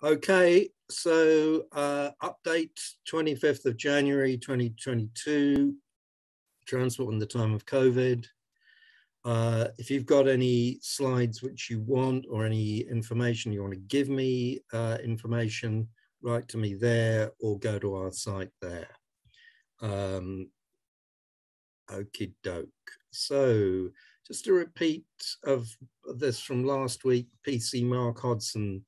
Okay, so update 25th of January 2022, transport in the time of COVID. If you've got any slides which you want or any information you want to give me, information, write to me there or go to our site there. Okie doke. So just a repeat of this from last week, PC Mark Hodson.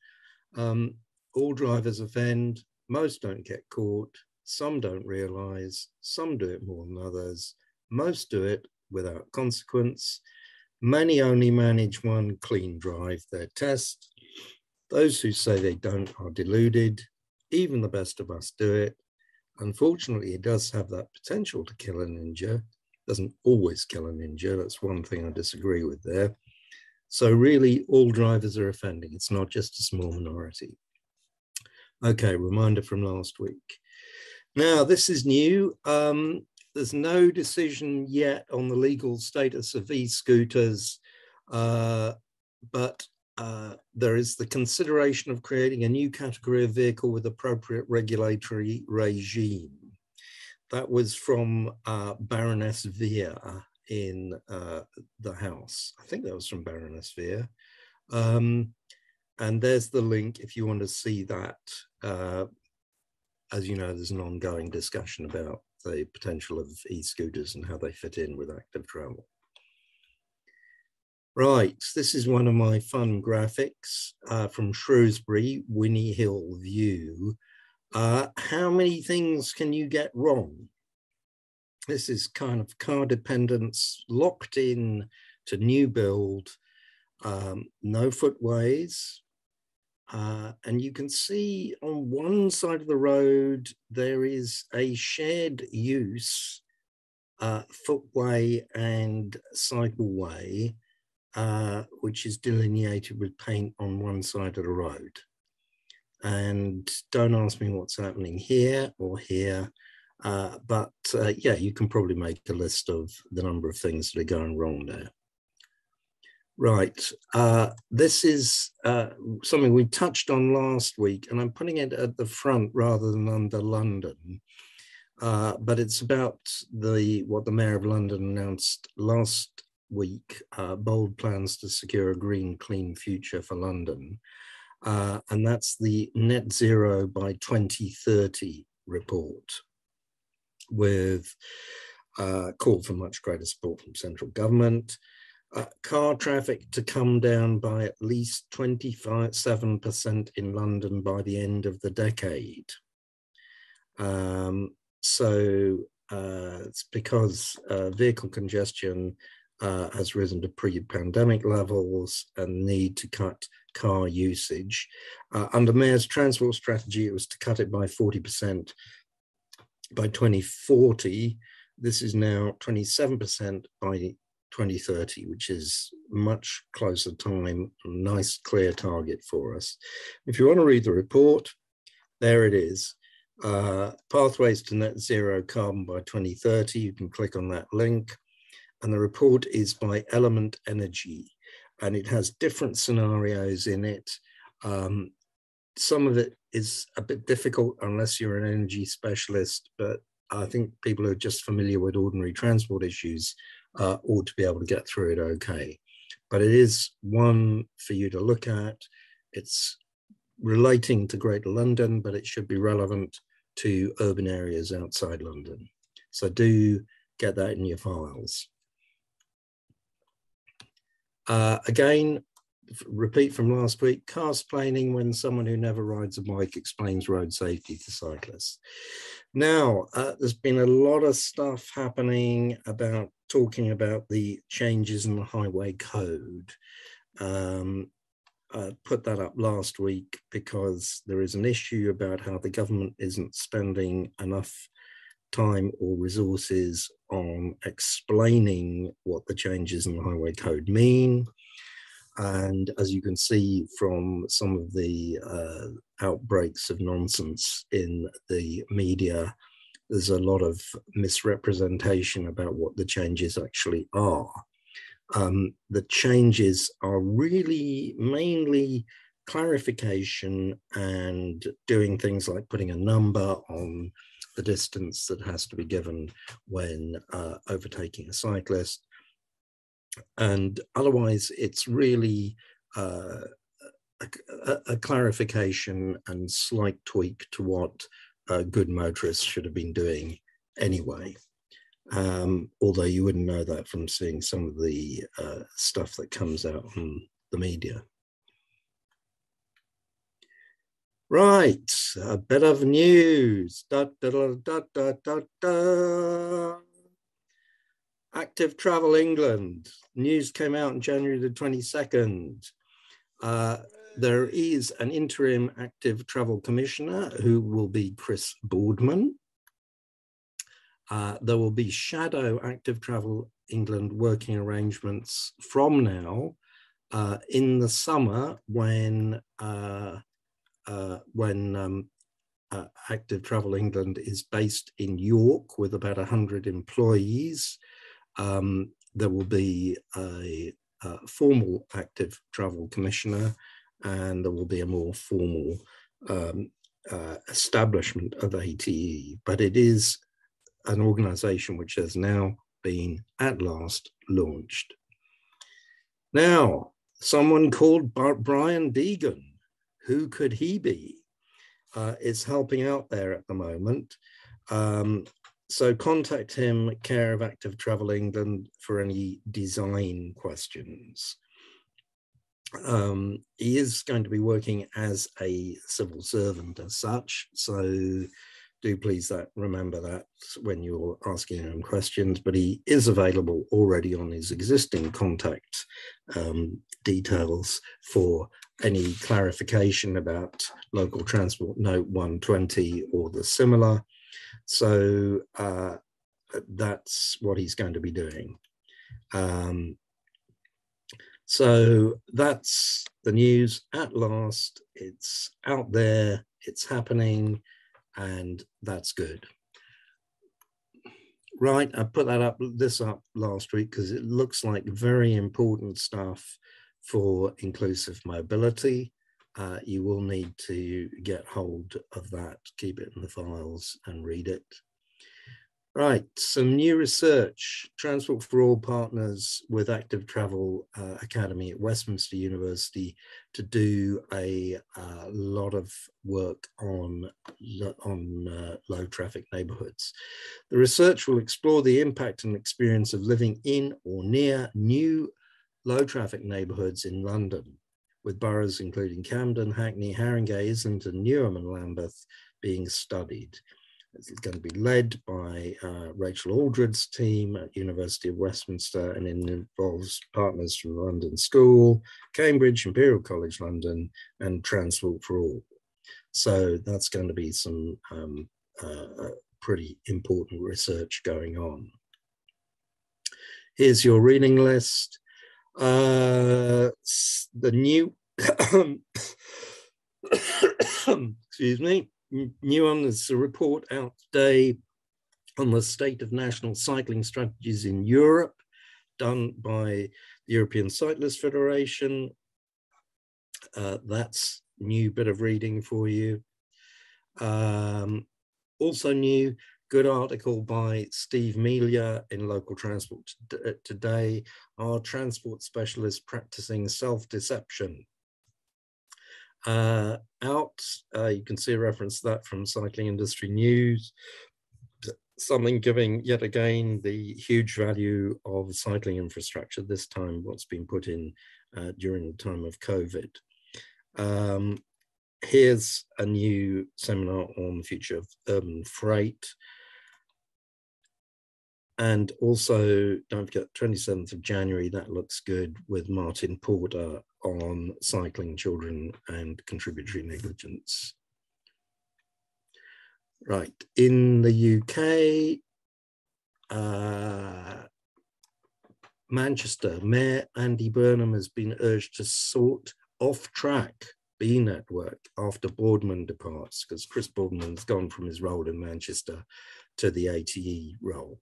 All drivers offend, most don't get caught, some don't realise, some do it more than others, most do it without consequence, many only manage one clean drive their test, those who say they don't are deluded, even the best of us do it. Unfortunately, it does have that potential to kill and injure, doesn't always kill and injure, that's one thing I disagree with there. So really, all drivers are offending. It's not just a small minority. Okay, reminder from last week. Now, this is new. There's no decision yet on the legal status of e-scooters, but there is the consideration of creating a new category of vehicle with appropriate regulatory regime. That was from Baroness Veer in the House. I think that was from Baroness Veer. And there's the link if you want to see that. As you know, there's an ongoing discussion about the potential of e-scooters and how they fit in with active travel. Right, this is one of my fun graphics from Shrewsbury, Winnie Hill View. How many things can you get wrong? This is kind of car dependence locked in to new build, no footways. And you can see on one side of the road, there is a shared use footway and cycleway, which is delineated with paint on one side of the road. And don't ask me what's happening here or here, but yeah, you can probably make a list of the number of things that are going wrong there. Right, this is something we touched on last week, and I'm putting it at the front rather than under London, but it's about what the Mayor of London announced last week, bold plans to secure a green, clean future for London, and that's the Net Zero by 2030 report, with call for much greater support from central government. Car traffic to come down by at least 27% in London by the end of the decade. It's because vehicle congestion has risen to pre-pandemic levels and need to cut car usage. Under Mayor's transport strategy, it was to cut it by 40% by 2040. This is now 27% by 2030, which is much closer time, a nice clear target for us. If you want to read the report, there it is. Pathways to net zero carbon by 2030, you can click on that link. And the report is by Element Energy, and it has different scenarios in it. Some of it is a bit difficult unless you're an energy specialist, but I think people who are just familiar with ordinary transport issues ought to be able to get through it okay. But it is one for you to look at. It's relating to Greater London, but it should be relevant to urban areas outside London. So do get that in your files. Again, repeat from last week, carsplaining when someone who never rides a bike explains road safety to cyclists. Now, there's been a lot of stuff happening about talking about the changes in the highway code. I put that up last week because there is an issue about how the government isn't spending enough time or resources on explaining what the changes in the highway code mean. And as you can see from some of the outbreaks of nonsense in the media, there's a lot of misrepresentation about what the changes actually are. The changes are really mainly clarification and doing things like putting a number on the distance that has to be given when overtaking a cyclist. And otherwise, it's really a clarification and slight tweak to what good motorists should have been doing anyway. Although you wouldn't know that from seeing some of the stuff that comes out from the media. Right, a bit of news. Active Travel England. News came out on January the 22nd. There is an interim Active Travel Commissioner who will be Chris Boardman. There will be shadow Active Travel England working arrangements from now in the summer when Active Travel England is based in York with about 100 employees. There will be a formal Active Travel Commissioner, and there will be a more formal establishment of ATE, but it is an organization which has now been at last launched. Now, someone called Brian Deegan, who could he be, is helping out there at the moment. So contact him, care of Active Travel England, for any design questions. He is going to be working as a civil servant as such, so do please remember that when you're asking him questions, but he is available already on his existing contact details for any clarification about local transport note 120 or the similar. So that's what he's going to be doing. So that's the news at last. It's out there, it's happening, and that's good. Right, I put this up last week because it looks like very important stuff for inclusive mobility. You will need to get hold of that, keep it in the files and read it. Right, some new research. Transport for All partners with Active Travel Academy at Westminster University to do a lot of work on low traffic neighborhoods. The research will explore the impact and experience of living in or near new low traffic neighborhoods in London, with boroughs including Camden, Hackney, Haringey, Islington, Newham and Lambeth being studied. It's going to be led by Rachel Aldred's team at University of Westminster, and it involves partners from London School, Cambridge, Imperial College London, and Transport for All. So that's going to be some pretty important research going on. Here's your reading list. The new, excuse me, new one is a report out today on the state of national cycling strategies in Europe, done by the European Cyclist Federation. That's a new bit of reading for you. Also new, good article by Steve Melia in Local Transport Today, Are Transport Specialists Practicing Self-Deception? You can see a reference to that from Cycling Industry News, something giving yet again the huge value of cycling infrastructure, this time what's been put in during the time of COVID. Here's a new seminar on the future of urban freight. And also, don't forget, 27th of January, that looks good, with Martin Porter on cycling children and contributory negligence. Right, in the UK, Manchester, Mayor Andy Burnham has been urged to sort off-track B network after Boardman departs, because Chris Boardman's gone from his role in Manchester to the ATE role.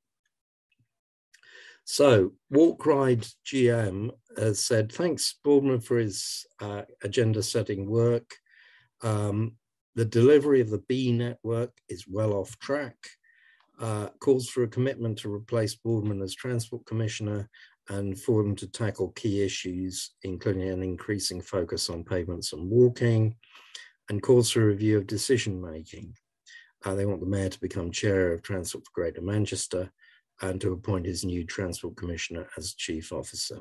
So Walkride GM has said, thanks Boardman for his agenda setting work. The delivery of the B network is well off track. Calls for a commitment to replace Boardman as Transport Commissioner and for them to tackle key issues, including an increasing focus on pavements and walking, and calls for a review of decision-making. They want the Mayor to become Chair of Transport for Greater Manchester and to appoint his new Transport Commissioner as Chief Officer.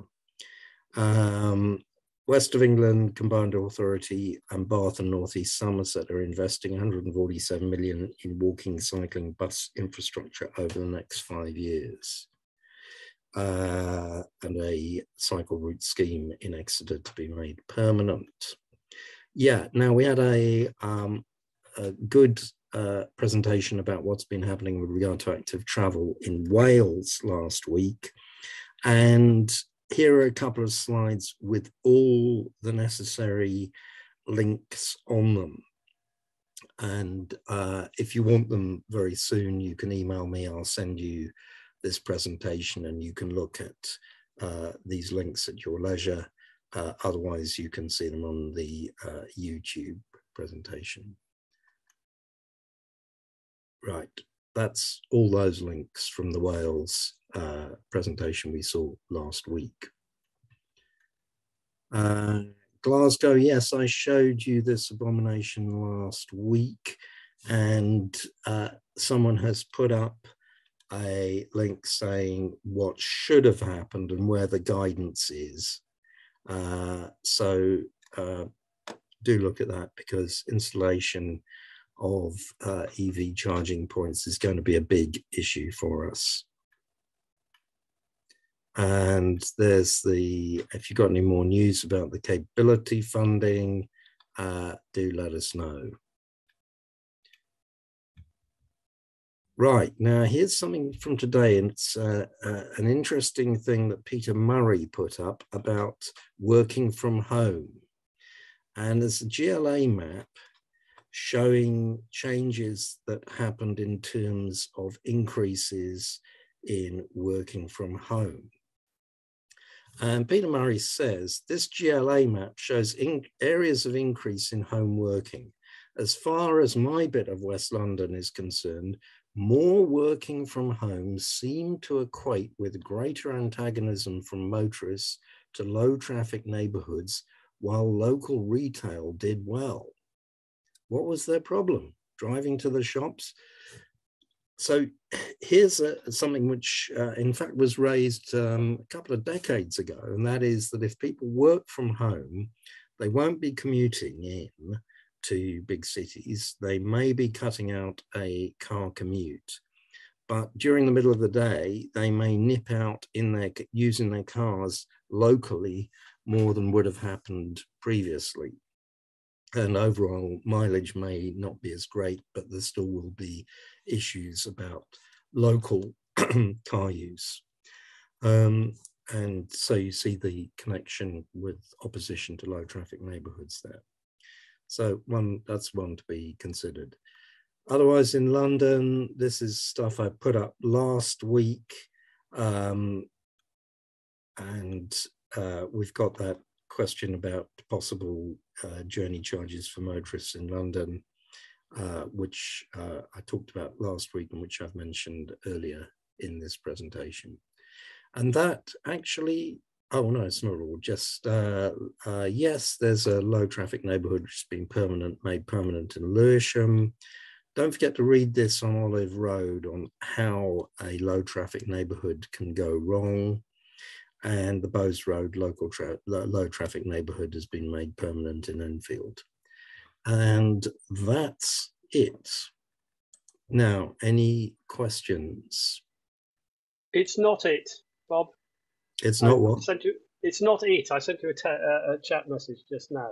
West of England Combined Authority and Bath and North East Somerset are investing 147 million in walking, cycling, bus infrastructure over the next 5 years. And a cycle route scheme in Exeter to be made permanent. Yeah, now we had a good presentation about what's been happening with regard to active travel in Wales last week. And here are a couple of slides with all the necessary links on them. And if you want them very soon, you can email me. I'll send you this presentation and you can look at these links at your leisure. Otherwise, you can see them on the YouTube presentation. Right, that's all those links from the Wales presentation we saw last week. Glasgow, yes, I showed you this abomination last week, and someone has put up a link saying what should have happened and where the guidance is. So do look at that, because installation of EV charging points is going to be a big issue for us. And there's the, if you've got any more news about the capability funding, do let us know. Right, now here's something from today, and it's an interesting thing that Peter Murray put up about working from home. And there's a GLA map showing changes that happened in terms of increases in working from home. And Peter Murray says, this GLA map shows areas of increase in home working. As far as my bit of West London is concerned, more working from home seemed to equate with greater antagonism from motorists to low traffic neighborhoods, while local retail did well. What was their problem? Driving to the shops? So here's something which in fact was raised a couple of decades ago, and that is that if people work from home, they won't be commuting in to big cities. They may be cutting out a car commute, but during the middle of the day, they may nip out in using their cars locally more than would have happened previously. And overall mileage may not be as great, but there still will be issues about local car use. And so you see the connection with opposition to low traffic neighborhoods there. So that's one to be considered. Otherwise in London, this is stuff I put up last week. And we've got that question about possible journey charges for motorists in London, which I talked about last week and which I've mentioned earlier in this presentation. And that actually, oh no, it's not all, just yes, there's a low traffic neighbourhood which has been made permanent in Lewisham. Don't forget to read this on Olive Road on how a low traffic neighbourhood can go wrong. And the Bowes Road low traffic neighbourhood has been made permanent in Enfield. And that's it. Now, any questions? It's not it, Bob. It's not what? It's not it. I sent you a chat message just now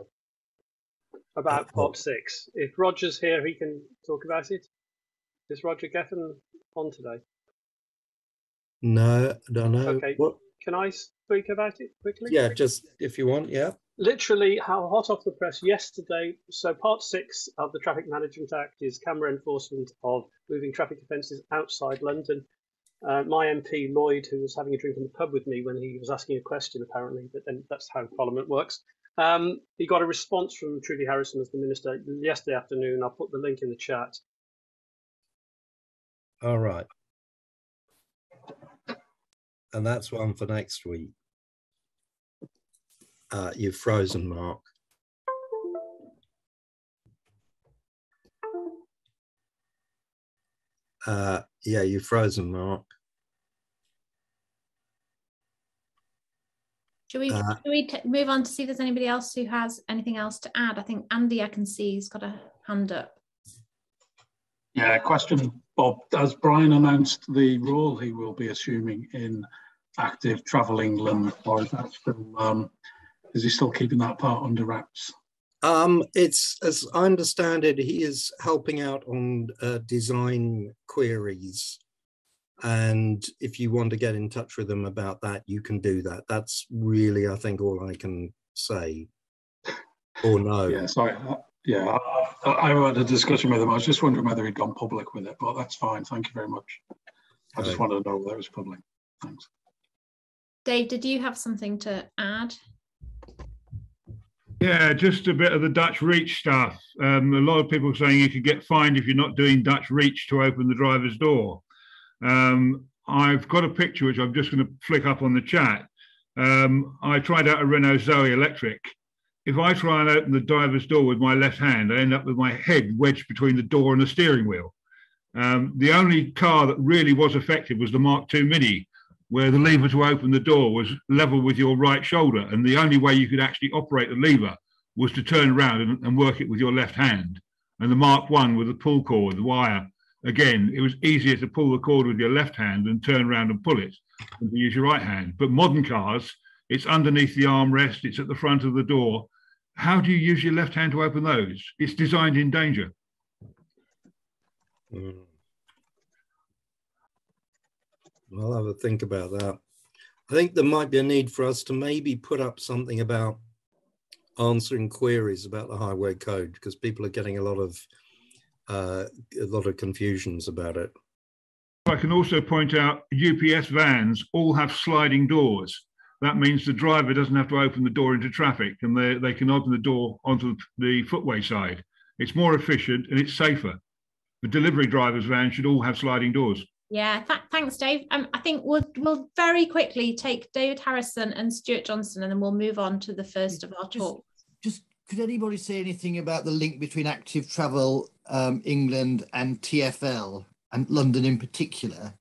about pot 6. If Roger's here, he can talk about it. Is Roger Geffen on today? No, I don't know. Okay. What? Can I speak about it quickly? Yeah, just if you want, yeah. Literally, how hot off the press yesterday. So part 6 of the Traffic Management Act is camera enforcement of moving traffic offences outside London. My MP Lloyd, who was having a drink in the pub with me when he was asking a question, apparently, but then that's how Parliament works. He got a response from Trudy Harrison as the Minister yesterday afternoon. I'll put the link in the chat. All right. And that's one for next week. You've frozen, Mark. Yeah, you've frozen, Mark. Should we move on to see if there's anybody else who has anything else to add? I think Andy, I can see, he's got a hand up. Yeah, question, Bob. Has Brian announced the role he will be assuming in Active Travel England, or is that still, is he still keeping that part under wraps? It's, as I understand it, he is helping out on design queries. And if you want to get in touch with them about that, you can do that. That's really, I think, all I can say or know. Yeah, sorry. Yeah, I had a discussion with him. I was just wondering whether he'd gone public with it, but that's fine. Thank you very much. I just wanted to know whether it was public. Thanks. Dave, did you have something to add? Yeah, just a bit of the Dutch reach stuff. A lot of people are saying you could get fined if you're not doing Dutch reach to open the driver's door. I've got a picture which I'm just going to flick up on the chat. I tried out a Renault Zoe electric. If I try and open the driver's door with my left hand, I end up with my head wedged between the door and the steering wheel. The only car that really was effective was the Mark II Mini, where the lever to open the door was level with your right shoulder. And the only way you could actually operate the lever was to turn around and work it with your left hand. And the Mark I with the pull cord, the wire, again, it was easier to pull the cord with your left hand and turn around and pull it than to use your right hand. But modern cars, it's underneath the armrest, it's at the front of the door. How do you use your left hand to open those? It's designed in danger. I'll have a think about that. I think there might be a need for us to maybe put up something about answering queries about the highway code, because people are getting a lot of confusions about it. I can also point out UPS vans all have sliding doors. That means the driver doesn't have to open the door into traffic, and they can open the door onto the footway side. It's more efficient and it's safer. The delivery driver's van should all have sliding doors. Yeah, thanks, Dave. I think we'll very quickly take David Harrison and Stuart Johnson, and then we'll move on to the first of our talks. Just could anybody say anything about the link between Active Travel England and TfL and London in particular?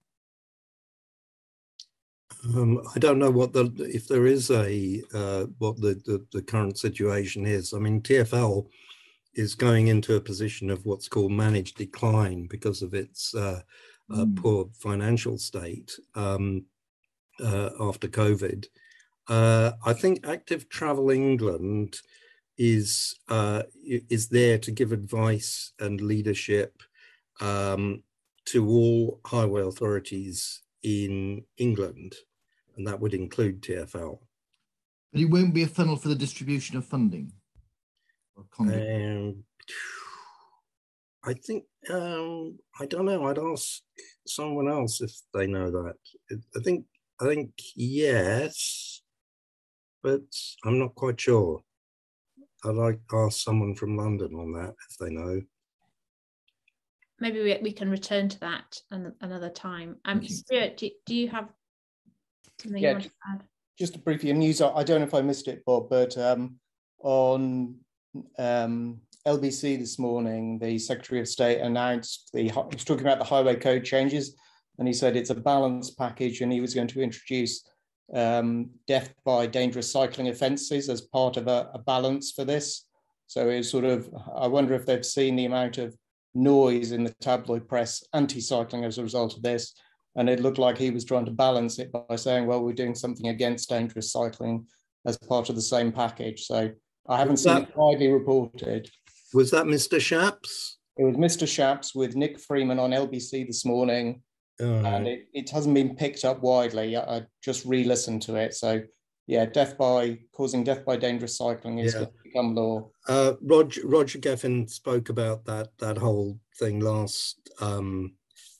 I don't know if there is what the current situation is. I mean, TfL is going into a position of what's called managed decline because of its poor financial state after COVID. I think Active Travel England is there to give advice and leadership to all highway authorities in England, and that would include TfL. But it won't be a funnel for the distribution of funding? I think, I don't know, I'd ask someone else if they know that. I think yes, but I'm not quite sure. I'd like to ask someone from London on that if they know. Maybe we can return to that another time. Stuart, do you have something you want to add? Just briefly, a news, I don't know if I missed it, Bob, but on LBC this morning, the Secretary of State announced he was talking about the highway code changes, and he said it's a balanced package, and he was going to introduce death by dangerous cycling offences as part of a balance for this. So it's sort of, I wonder if they've seen the amount of noise in the tabloid press anti-cycling as a result of this, and it looked like he was trying to balance it by saying, well, we're doing something against dangerous cycling as part of the same package. So I haven't seen it widely reported. Was that Mr. Shapps? It was Mr. Shapps with Nick Freeman on LBC this morning, and it hasn't been picked up widely. I just re-listened to it. So yeah, causing death by dangerous cycling is going to become law. Roger Geffen spoke about that whole thing last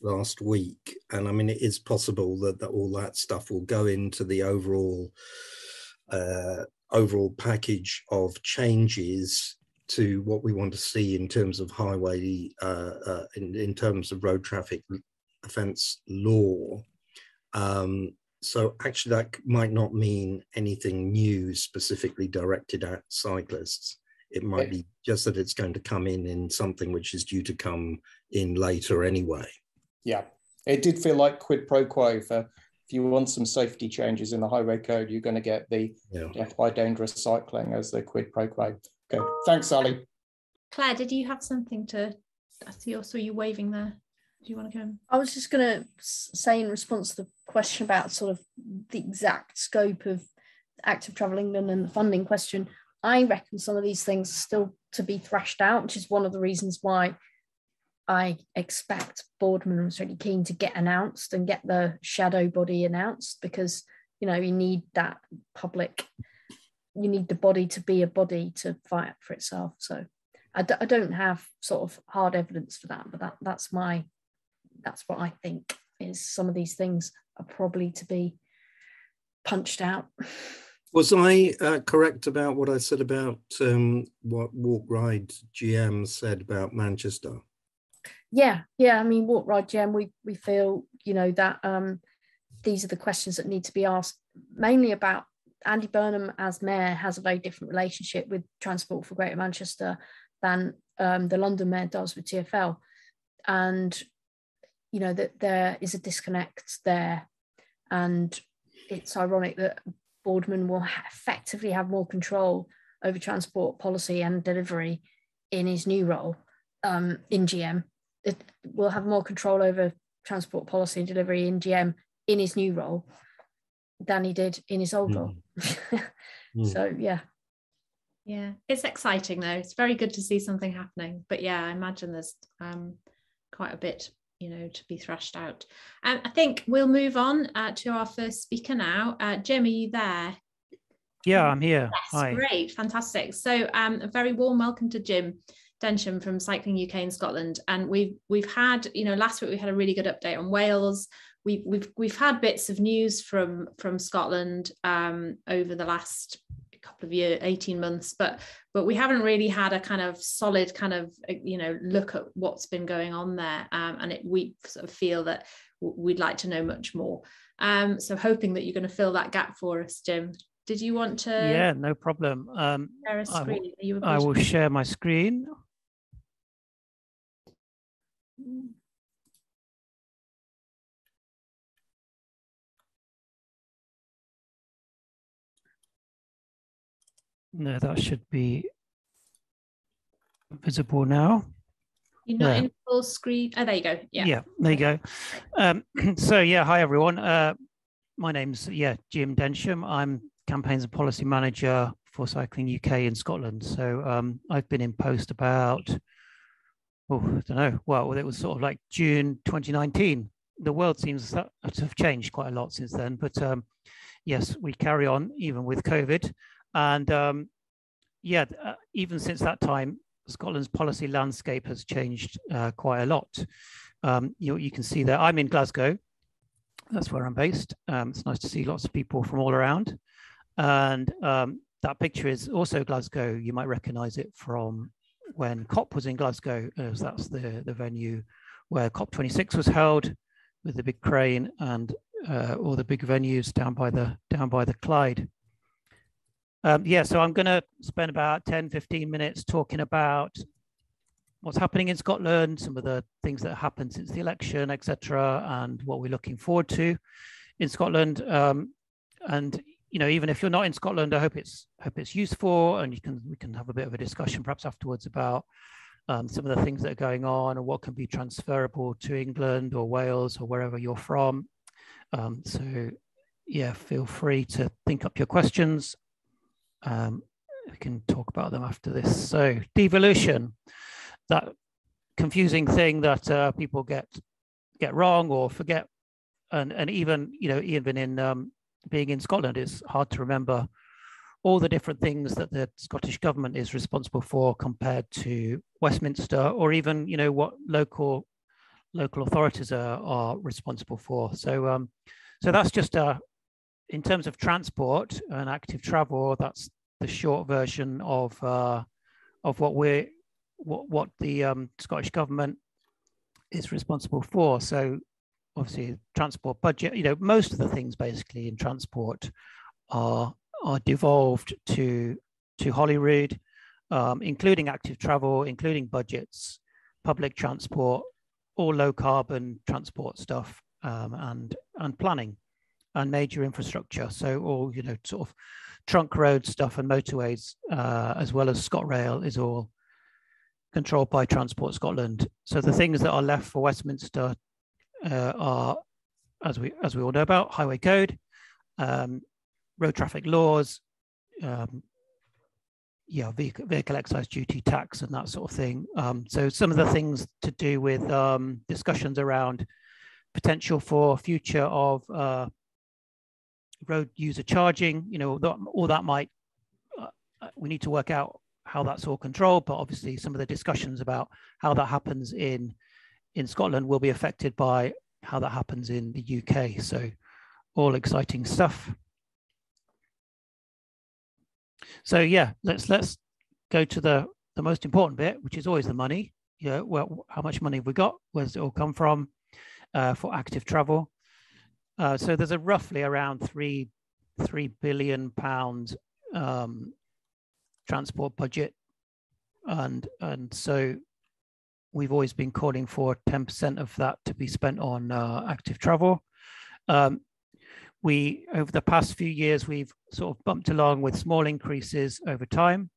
last week, and I mean it is possible that all that stuff will go into the overall package of changes to what we want to see in terms of highway, in terms of road traffic offence law. So actually that might not mean anything new specifically directed at cyclists. It might be just that it's going to come in something which is due to come in later anyway. Yeah, it did feel like quid pro quo for, if you want some safety changes in the highway code, you're going to get the death by dangerous cycling as the quid pro quo. Okay, thanks, Sally. Claire, did you have something to, I saw you waving there. Do you want to go? I was just going to say in response to the question about sort of the exact scope of Active Travel England and the funding question, I reckon some of these things are still to be thrashed out, which is one of the reasons why I expect Boardman was really keen to get announced and get the shadow body announced, because, you know, you need that public, you need the body to be a body to fight for itself. So I don't have sort of hard evidence for that, but that's what I think is some of these things are probably to be punched out. Was I correct about what I said about what Walk Ride GM said about Manchester? Yeah. I mean, Walk Ride GM, we feel, you know, that these are the questions that need to be asked, mainly about Andy Burnham as mayor has a very different relationship with Transport for Greater Manchester than the London mayor does with TfL. And you know, that there is a disconnect there. And it's ironic that Boardman will effectively have more control over transport policy and delivery in his new role in GM. It will have more control over transport policy and delivery in GM in his new role than he did in his old role. So, yeah. Yeah, it's exciting though. It's very good to see something happening. But yeah, I imagine there's quite a bit, you know, to be thrashed out. I think we'll move on to our first speaker now. Jim, are you there? Yeah, I'm here. Yes, hi. Great, fantastic. So a very warm welcome to Jim Densham from Cycling UK in Scotland. And we've had, you know, last week we had a really good update on Wales. We've had bits of news from Scotland over the last couple of years, 18 months, but we haven't really had a kind of solid kind of, you know, look at what's been going on there, and we sort of feel that we'd like to know much more, so hoping that you're going to fill that gap for us. Jim, did you want to? Yeah, no problem. Share a screen? I will share my screen. No, that should be visible now. You're not in full screen. Oh, there you go. Yeah, there you go. So yeah, hi everyone. My name's Jim Densham. I'm campaigns and policy manager for Cycling UK in Scotland. So I've been in post about, I don't know. Well, it was sort of like June 2019. The world seems to have changed quite a lot since then. But yes, we carry on even with COVID. And even since that time, Scotland's policy landscape has changed quite a lot. You can see that I'm in Glasgow. That's where I'm based. It's nice to see lots of people from all around. And that picture is also Glasgow. You might recognize it from when COP was in Glasgow, as that's the venue where COP26 was held, with the big crane and all the big venues down by the Clyde. So I'm going to spend about 10-15 minutes talking about what's happening in Scotland, some of the things that happened since the election, etc., and what we're looking forward to in Scotland. And you know, even if you're not in Scotland, I hope it's useful, and we can have a bit of a discussion perhaps afterwards about some of the things that are going on and what can be transferable to England or Wales or wherever you're from. So yeah, feel free to think up your questions. We can talk about them after this. So devolution, that confusing thing that people get wrong or forget, and even in being in Scotland, it's hard to remember all the different things that the Scottish government is responsible for compared to Westminster, or even what local local authorities are responsible for. So so that's just in terms of transport and active travel, that's the short version of what the Scottish government is responsible for. So obviously transport budget, most of the things basically in transport are devolved to Holyrood, including active travel, including budgets, public transport, all low carbon transport stuff, and planning and major infrastructure. So all, sort of trunk road stuff and motorways, as well as ScotRail, is all controlled by Transport Scotland. So the things that are left for Westminster are, as we all know about, highway code, road traffic laws, vehicle excise duty, tax, and that sort of thing. So some of the things to do with discussions around potential for future of road user charging, all that might, we need to work out how that's all controlled, but obviously some of the discussions about how that happens in Scotland will be affected by how that happens in the UK. So all exciting stuff. So yeah, let's go to the most important bit, which is always the money. Well, how much money have we got? Where does it all come from for active travel? So there's a roughly around £3 billion transport budget, and so we've always been calling for 10% of that to be spent on active travel. Over the past few years, we've sort of bumped along with small increases over time,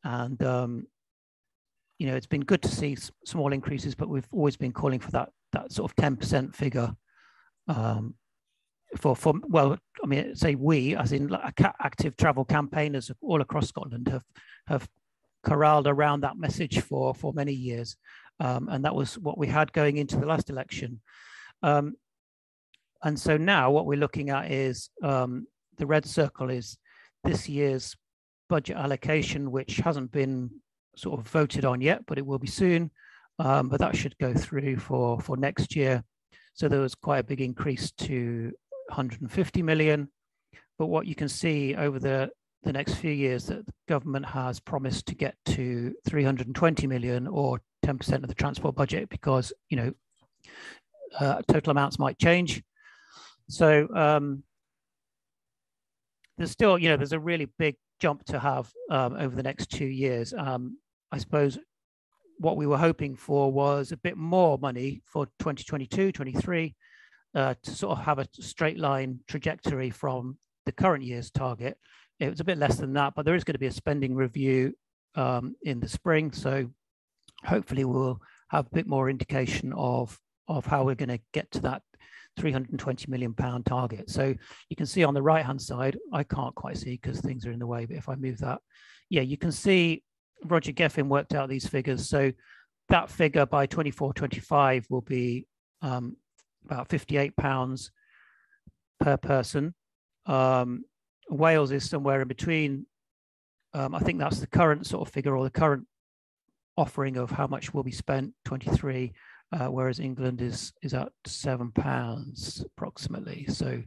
and it's been good to see small increases, but we've always been calling for that sort of 10% figure. Well, I mean, say we, as in active travel campaigners all across Scotland, have corralled around that message for many years, and that was what we had going into the last election. And so now what we're looking at is the red circle is this year's budget allocation, which hasn't been sort of voted on yet, but it will be soon. But that should go through for next year. So there was quite a big increase to 150 million. But what you can see over the next few years, that the government has promised to get to 320 million, or 10% of the transport budget, because total amounts might change. So there's still, there's a really big jump to have over the next 2 years. I suppose what we were hoping for was a bit more money for 2022, 23, to sort of have a straight line trajectory from the current year's target. It was a bit less than that, but there is going to be a spending review in the spring. So hopefully we'll have a bit more indication of how we're going to get to that £320 million target. So you can see on the right hand side, I can't quite see because things are in the way, but if I move that, yeah, you can see Roger Geffin worked out these figures. So that figure by 24-25 will be about £58 per person. Wales is somewhere in between. I think that's the current sort of figure, or the current offering of how much will be spent, 23, whereas England is at £7 approximately. So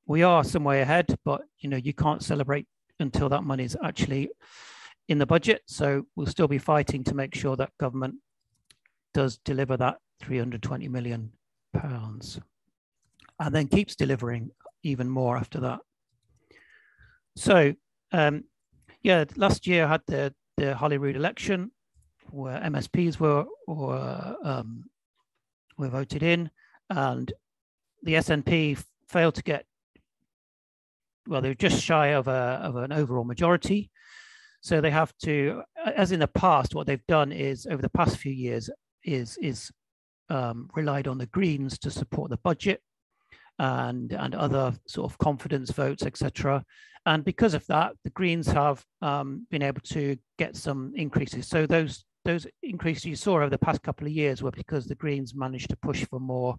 we are some way ahead, but you can't celebrate until that money is actually in the budget. So we'll still be fighting to make sure that government does deliver that £320 million and then keeps delivering even more after that. So yeah, last year had the Holyrood election where MSPs were voted in, and the SNP failed to get, well, they were just shy of an overall majority. So they have to, as in the past, what they've done is over the past few years is relied on the Greens to support the budget and other sort of confidence votes, etc. And because of that, the Greens have been able to get some increases. So those increases you saw over the past couple of years were because the Greens managed to push for more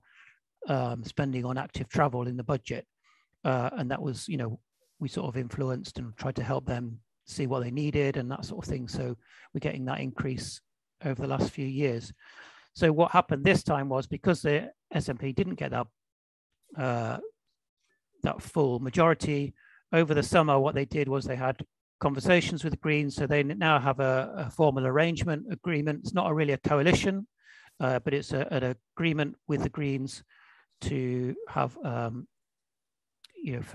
spending on active travel in the budget. And that was, we sort of influenced and tried to help them see what they needed and that sort of thing. So we're getting that increase over the last few years. So what happened this time was, because the SNP didn't get that full majority over the summer, what they did was they had conversations with the Greens. So they now have a formal arrangement agreement. It's not really a coalition, but it's an agreement with the Greens to have, for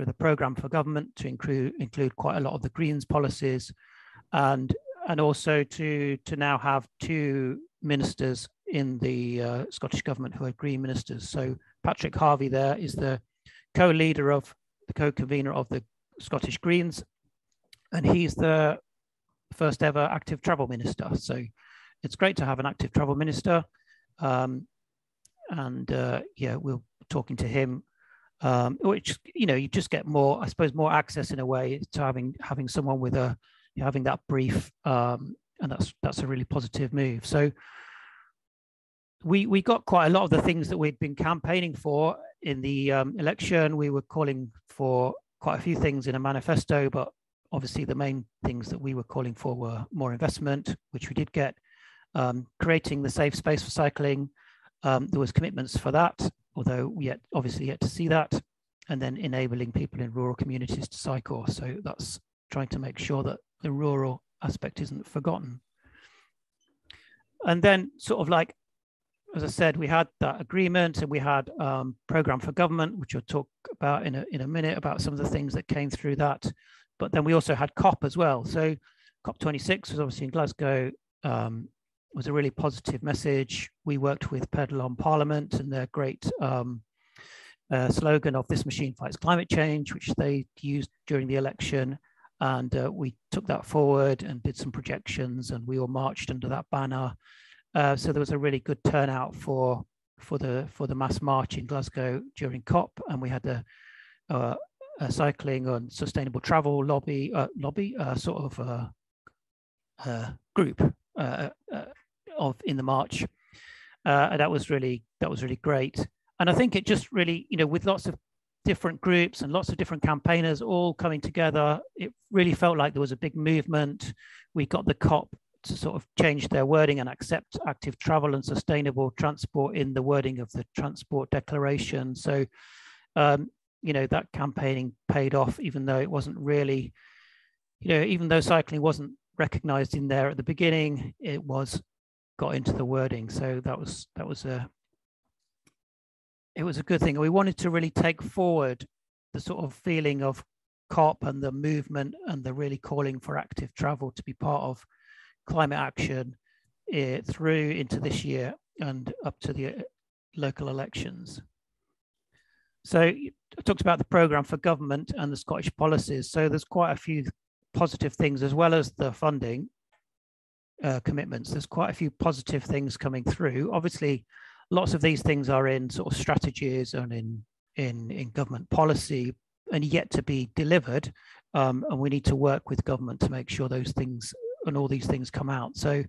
the programme for government to include quite a lot of the Greens policies, and also to now have 2 ministers in the Scottish government who are Green ministers. So Patrick Harvey there is the co-convener of the Scottish Greens, and he's the first ever active travel minister. So it's great to have an active travel minister. We're talking to him, which, you just get more, I suppose, more access in a way to having someone with having that brief, and that's a really positive move. So we got quite a lot of the things that we'd been campaigning for in the election. We were calling for quite a few things in a manifesto, but obviously the main things that we were calling for were more investment, which we did get, creating the safe space for cycling. There was commitments for that, although we obviously yet to see that, and then enabling people in rural communities to cycle. So that's trying to make sure that the rural aspect isn't forgotten. And then sort of like, as I said, we had that agreement, and we had programme for government, which I'll talk about in a minute, about some of the things that came through that. But then we also had COP as well. So COP26 was obviously in Glasgow, was a really positive message. We worked with Pedal on Parliament and their great slogan of "This machine fights climate change," which they used during the election. And we took that forward and did some projections, and we all marched under that banner. So there was a really good turnout for the mass march in Glasgow during COP, and we had a cycling and sustainable travel lobby sort of group in the march, and that was really great. And I think it just really, with lots of different groups and lots of different campaigners all coming together, it really felt like there was a big movement. We got the COP to sort of change their wording and accept active travel and sustainable transport in the wording of the transport declaration. So, that campaigning paid off, even though it wasn't really, even though cycling wasn't recognized in there at the beginning, it got into the wording. So it was a good thing. We wanted to really take forward the sort of feeling of COP and the movement and the really calling for active travel to be part of climate action through into this year and up to the local elections. So I talked about the programme for government and the Scottish policies. So there's quite a few positive things, as well as the funding commitments. There's quite a few positive things coming through. Obviously, lots of these things are in sort of strategies and in government policy and yet to be delivered. And we need to work with government to make sure those things and all these things come out. So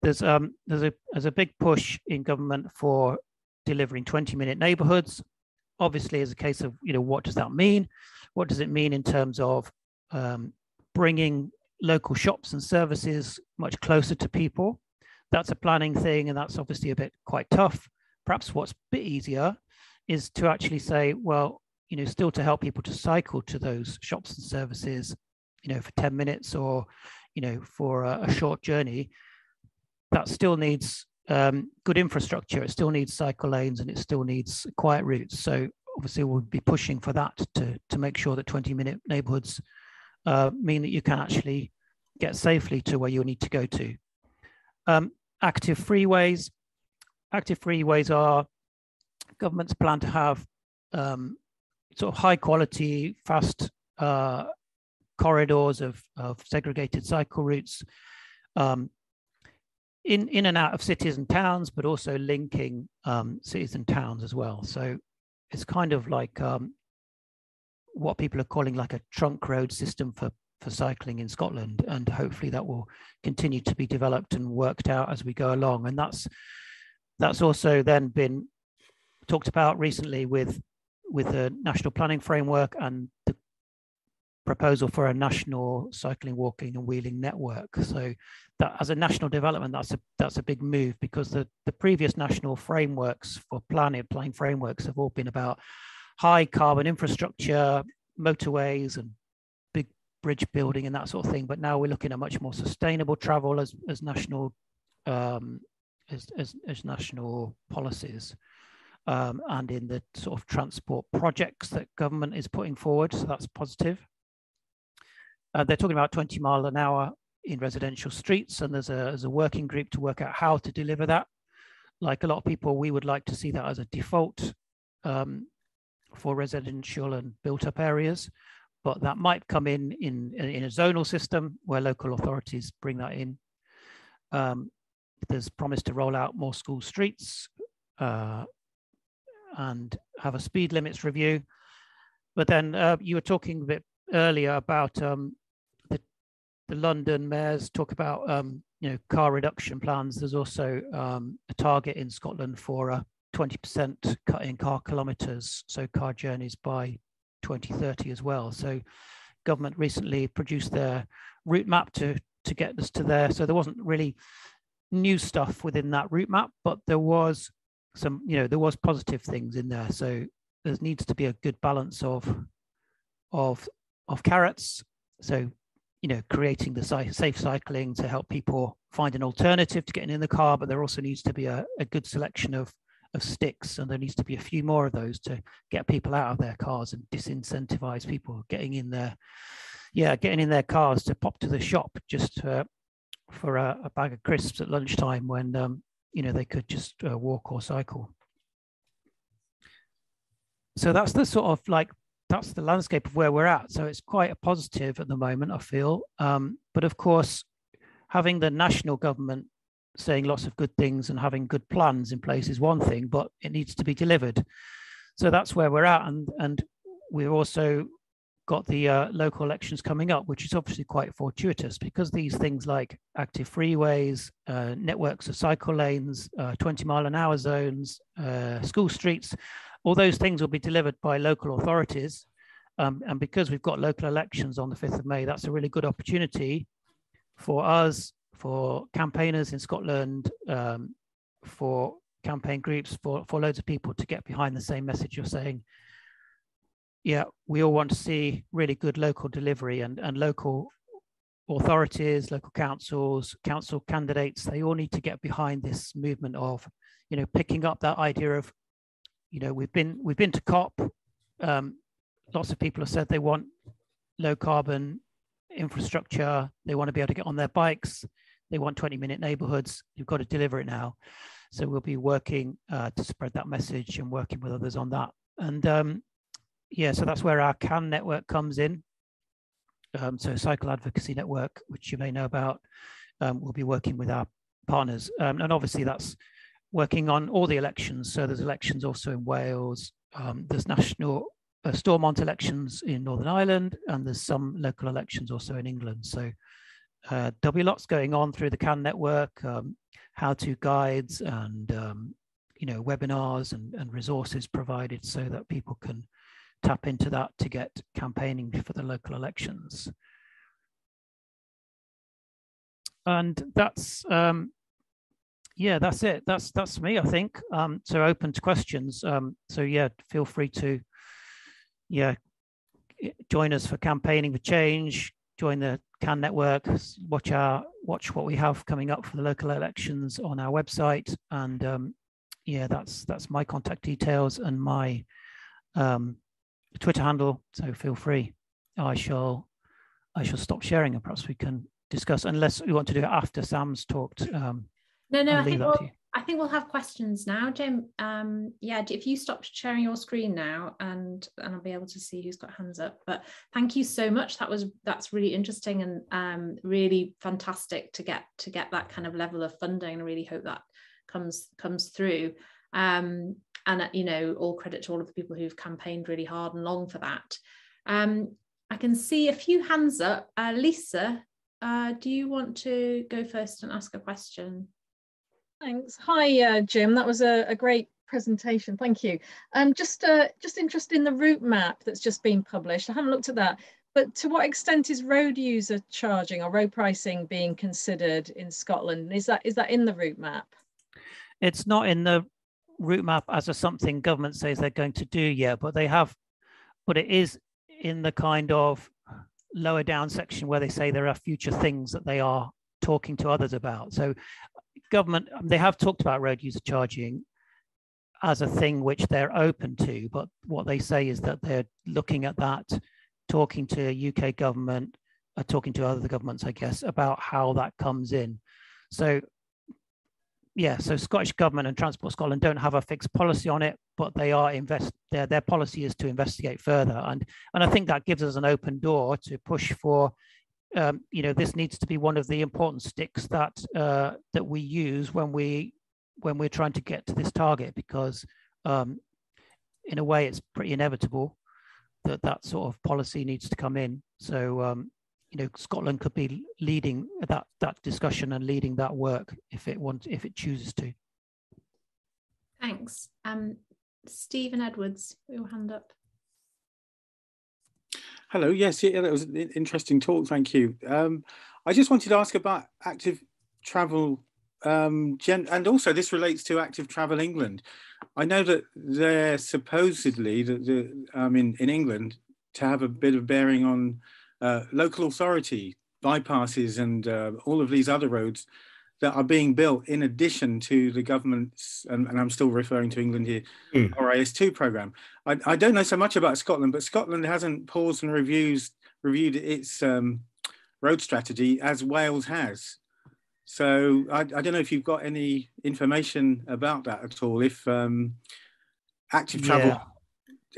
there's a big push in government for delivering 20-minute neighbourhoods. Obviously, as a case of, what does that mean? What does it mean in terms of bringing local shops and services much closer to people? That's a planning thing, and that's obviously a bit quite tough. Perhaps what's a bit easier is to actually say, well, still to help people to cycle to those shops and services, for 10 minutes or, for a short journey. That still needs good infrastructure. It still needs cycle lanes, and it still needs quiet routes. So obviously we'll be pushing for that to make sure that 20-minute neighborhoods mean that you can actually get safely to where you need to go to. Active freeways. Active freeways are government's plan to have sort of high quality, fast corridors of segregated cycle routes in and out of cities and towns, but also linking cities and towns as well. So it's kind of like what people are calling like a trunk road system for cycling in Scotland, and hopefully that will continue to be developed and worked out as we go along. And that's also then been talked about recently with the national planning framework and proposal for a national cycling, walking and wheeling network. So that as a national development, that's a big move, because the previous national frameworks for planning frameworks have all been about high carbon infrastructure, motorways and big bridge building and that sort of thing. But now we're looking at much more sustainable travel as national national policies, and in the sort of transport projects that government is putting forward. So that's positive. They're talking about 20 mile an hour in residential streets, and there's a working group to work out how to deliver that. Like a lot of people, we would like to see that as a default for residential and built up areas, but that might come in a zonal system where local authorities bring that in. There's promise to roll out more school streets and have a speed limits review. But then you were talking a bit earlier about the London mayors talk about car reduction plans. There's also a target in Scotland for a 20% cut in car kilometres, so car journeys by 2030 as well. So government recently produced their route map to get us to there. So there wasn't really new stuff within that route map, but there was some, there was positive things in there. So there needs to be a good balance of carrots. So creating the safe cycling to help people find an alternative to getting in the car, but there also needs to be a good selection of sticks, and there needs to be a few more of those to get people out of their cars and disincentivize people getting in their cars to pop to the shop just for a bag of crisps at lunchtime when they could just walk or cycle. So that's the sort of that's the landscape of where we're at. So it's quite a positive at the moment, I feel. But of course, having the national government saying lots of good things and having good plans in place is one thing, but it needs to be delivered. So that's where we're at. And we've also got the local elections coming up, which is obviously quite fortuitous, because these things like active freeways, networks of cycle lanes, 20 mile an hour zones, school streets, all those things will be delivered by local authorities. And because we've got local elections on the 5th of May, that's a really good opportunity for us, for campaigners in Scotland, for campaign groups, for loads of people to get behind the same message you're saying. Yeah, we all want to see really good local delivery, and local authorities, local councils, council candidates, they all need to get behind this movement of, picking up that idea of, we've been to COP. Lots of people have said they want low carbon infrastructure. They want to be able to get on their bikes. They want 20-minute neighborhoods. You've got to deliver it now. So we'll be working to spread that message and working with others on that. And so that's where our CAN network comes in. So Cycle Advocacy Network, which you may know about, we'll be working with our partners. And obviously that's working on all the elections. So there's elections also in Wales. There's national Stormont elections in Northern Ireland, and there's some local elections also in England. So there'll be lots going on through the CAN network, how-to guides and webinars and resources provided so that people can tap into that to get campaigning for the local elections. And that's that's it. That's me, I think. So open to questions. So feel free to join us for campaigning for change. Join the CAN network. Watch what we have coming up for the local elections on our website. And that's my contact details and my Twitter handle. So feel free. I shall stop sharing, and perhaps we can discuss, unless we want to do it after Sam's talked. No, I think we'll have questions now, Jim. If you stop sharing your screen now, and I'll be able to see who's got hands up. But thank you so much. That's really interesting and really fantastic to get that kind of level of funding. I really hope that comes through. And all credit to all of the people who've campaigned really hard and long for that. I can see a few hands up. Lisa, do you want to go first and ask a question? Thanks. Hi, Jim. That was a great presentation. Thank you. Just interested in the route map that's just been published. I haven't looked at that. But to what extent is road user charging or road pricing being considered in Scotland? Is that in the route map? It's not in the route map as a something government says they're going to do yet, but it is in the kind of lower down section where they say there are future things that they are talking to others about. So government, they have talked about road user charging as a thing which they're open to, but what they say is that they're looking at that, talking to UK government, talking to other governments, I guess, about how that comes in. So yeah, so Scottish Government and Transport Scotland don't have a fixed policy on it, but they are their policy is to investigate further. And I think that gives us an open door to push for, this needs to be one of the important sticks that that we use when we're trying to get to this target, because in a way it's pretty inevitable that sort of policy needs to come in. So Scotland could be leading that discussion and leading that work if it chooses to. Thanks. Stephen Edwards, your hand up. Hello. Yes, yeah, that was an interesting talk. Thank you. I just wanted to ask about active travel, and also this relates to Active Travel England. I know that they're supposedly in England to have a bit of bearing on local authority bypasses and all of these other roads that are being built in addition to the government's, and I'm still referring to England here, RIS2 programme. I don't know so much about Scotland, but Scotland hasn't paused and reviewed its road strategy as Wales has. So I don't know if you've got any information about that at all, if active travel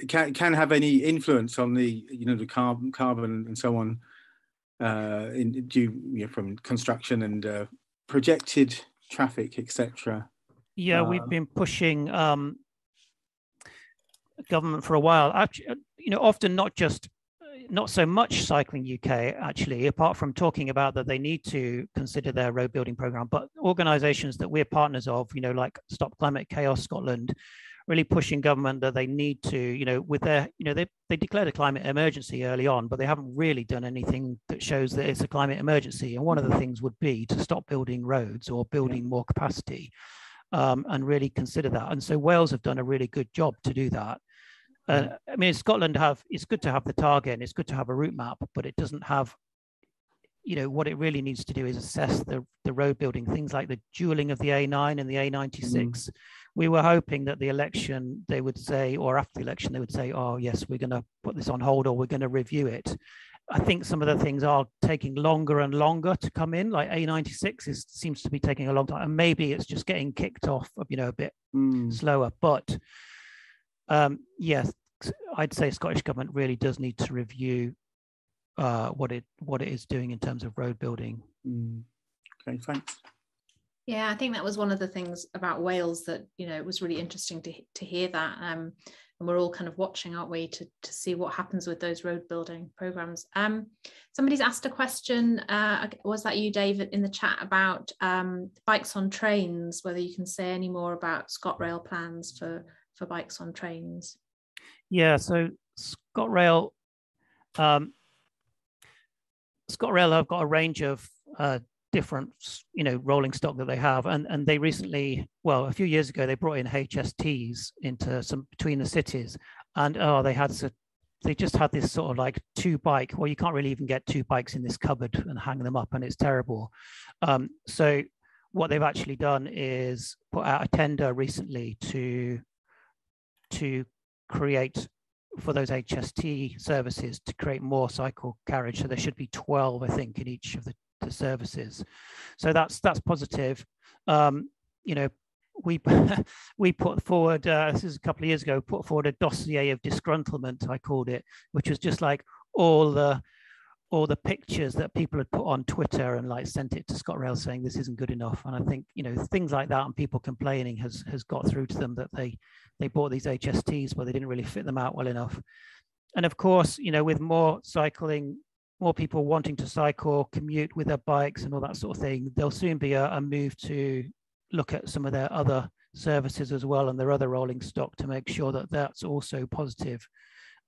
can have any influence on the the carbon and so on from construction and projected traffic, etc. Yeah, we've been pushing government for a while. Actually, often not so much Cycling UK, actually, apart from talking about that they need to consider their road building program, but organisations that we're partners of, like Stop Climate Chaos Scotland, really pushing government that they need to, with their, they declared a climate emergency early on, but they haven't really done anything that shows that it's a climate emergency. And one of the things would be to stop building roads or building more capacity, and really consider that. And so Wales have done a really good job to do that. Scotland it's good to have the target and it's good to have a route map, but it doesn't have, what it really needs to do is assess the road building, things like the dualling of the A9 and the A96. We were hoping that the election, they would say, or after the election, they would say, oh yes, we're going to put this on hold or we're going to review it. I think some of the things are taking longer and longer to come in, like A96 seems to be taking a long time, and maybe it's just getting kicked off, a bit slower. But yes, I'd say Scottish Government really does need to review what it is doing in terms of road building. Okay, thanks. Yeah, I think that was one of the things about Wales that it was really interesting to hear that, and we're all kind of watching, aren't we, to see what happens with those road building programs. Somebody's asked a question. Was that you, David, in the chat about bikes on trains? Whether you can say any more about ScotRail plans for bikes on trains? Yeah, so ScotRail have got a range of different rolling stock that they have, and they recently, a few years ago, they brought in HSTs into some between the cities, and they just had this sort of like two bike, well, you can't really even get two bikes in this cupboard and hang them up, and it's terrible. So what they've actually done is put out a tender recently to create, for those HST services, to create more cycle carriage. So there should be 12, I think, in each of the services. So that's positive. We put forward, this is a couple of years ago, put forward a dossier of disgruntlement, I called it, which was just like all the pictures that people had put on Twitter and like sent it to ScotRail saying this isn't good enough. And I think things like that and people complaining has got through to them that they bought these HSTs but they didn't really fit them out well enough. And of course, with more cycling, more people wanting to cycle, commute with their bikes and all that sort of thing, there'll soon be a move to look at some of their other services as well and their other rolling stock to make sure that that's also positive.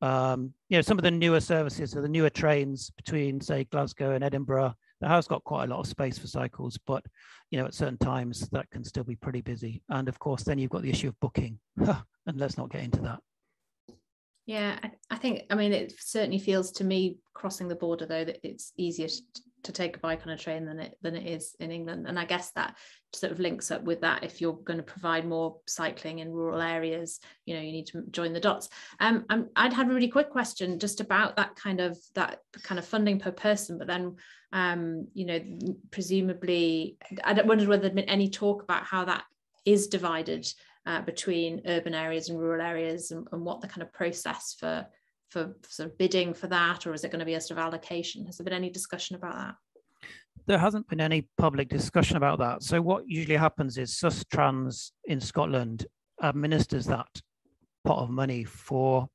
Some of the newer services, so the newer trains between, say, Glasgow and Edinburgh, that has got quite a lot of space for cycles, but at certain times that can still be pretty busy. And of course, then you've got the issue of booking, and let's not get into that. Yeah, I think, it certainly feels to me, crossing the border, though, that it's easier to take a bike on a train than it is in England. And I guess that sort of links up with that. If you're going to provide more cycling in rural areas, you need to join the dots. I'd had a really quick question just about that kind of funding per person, but then presumably I wondered whether there'd been any talk about how that is divided between urban areas and rural areas, and what the kind of process for sort of bidding for that, or is it going to be a sort of allocation? Has there been any discussion about that? There hasn't been any public discussion about that. So what usually happens is Sustrans in Scotland administers that pot of money for,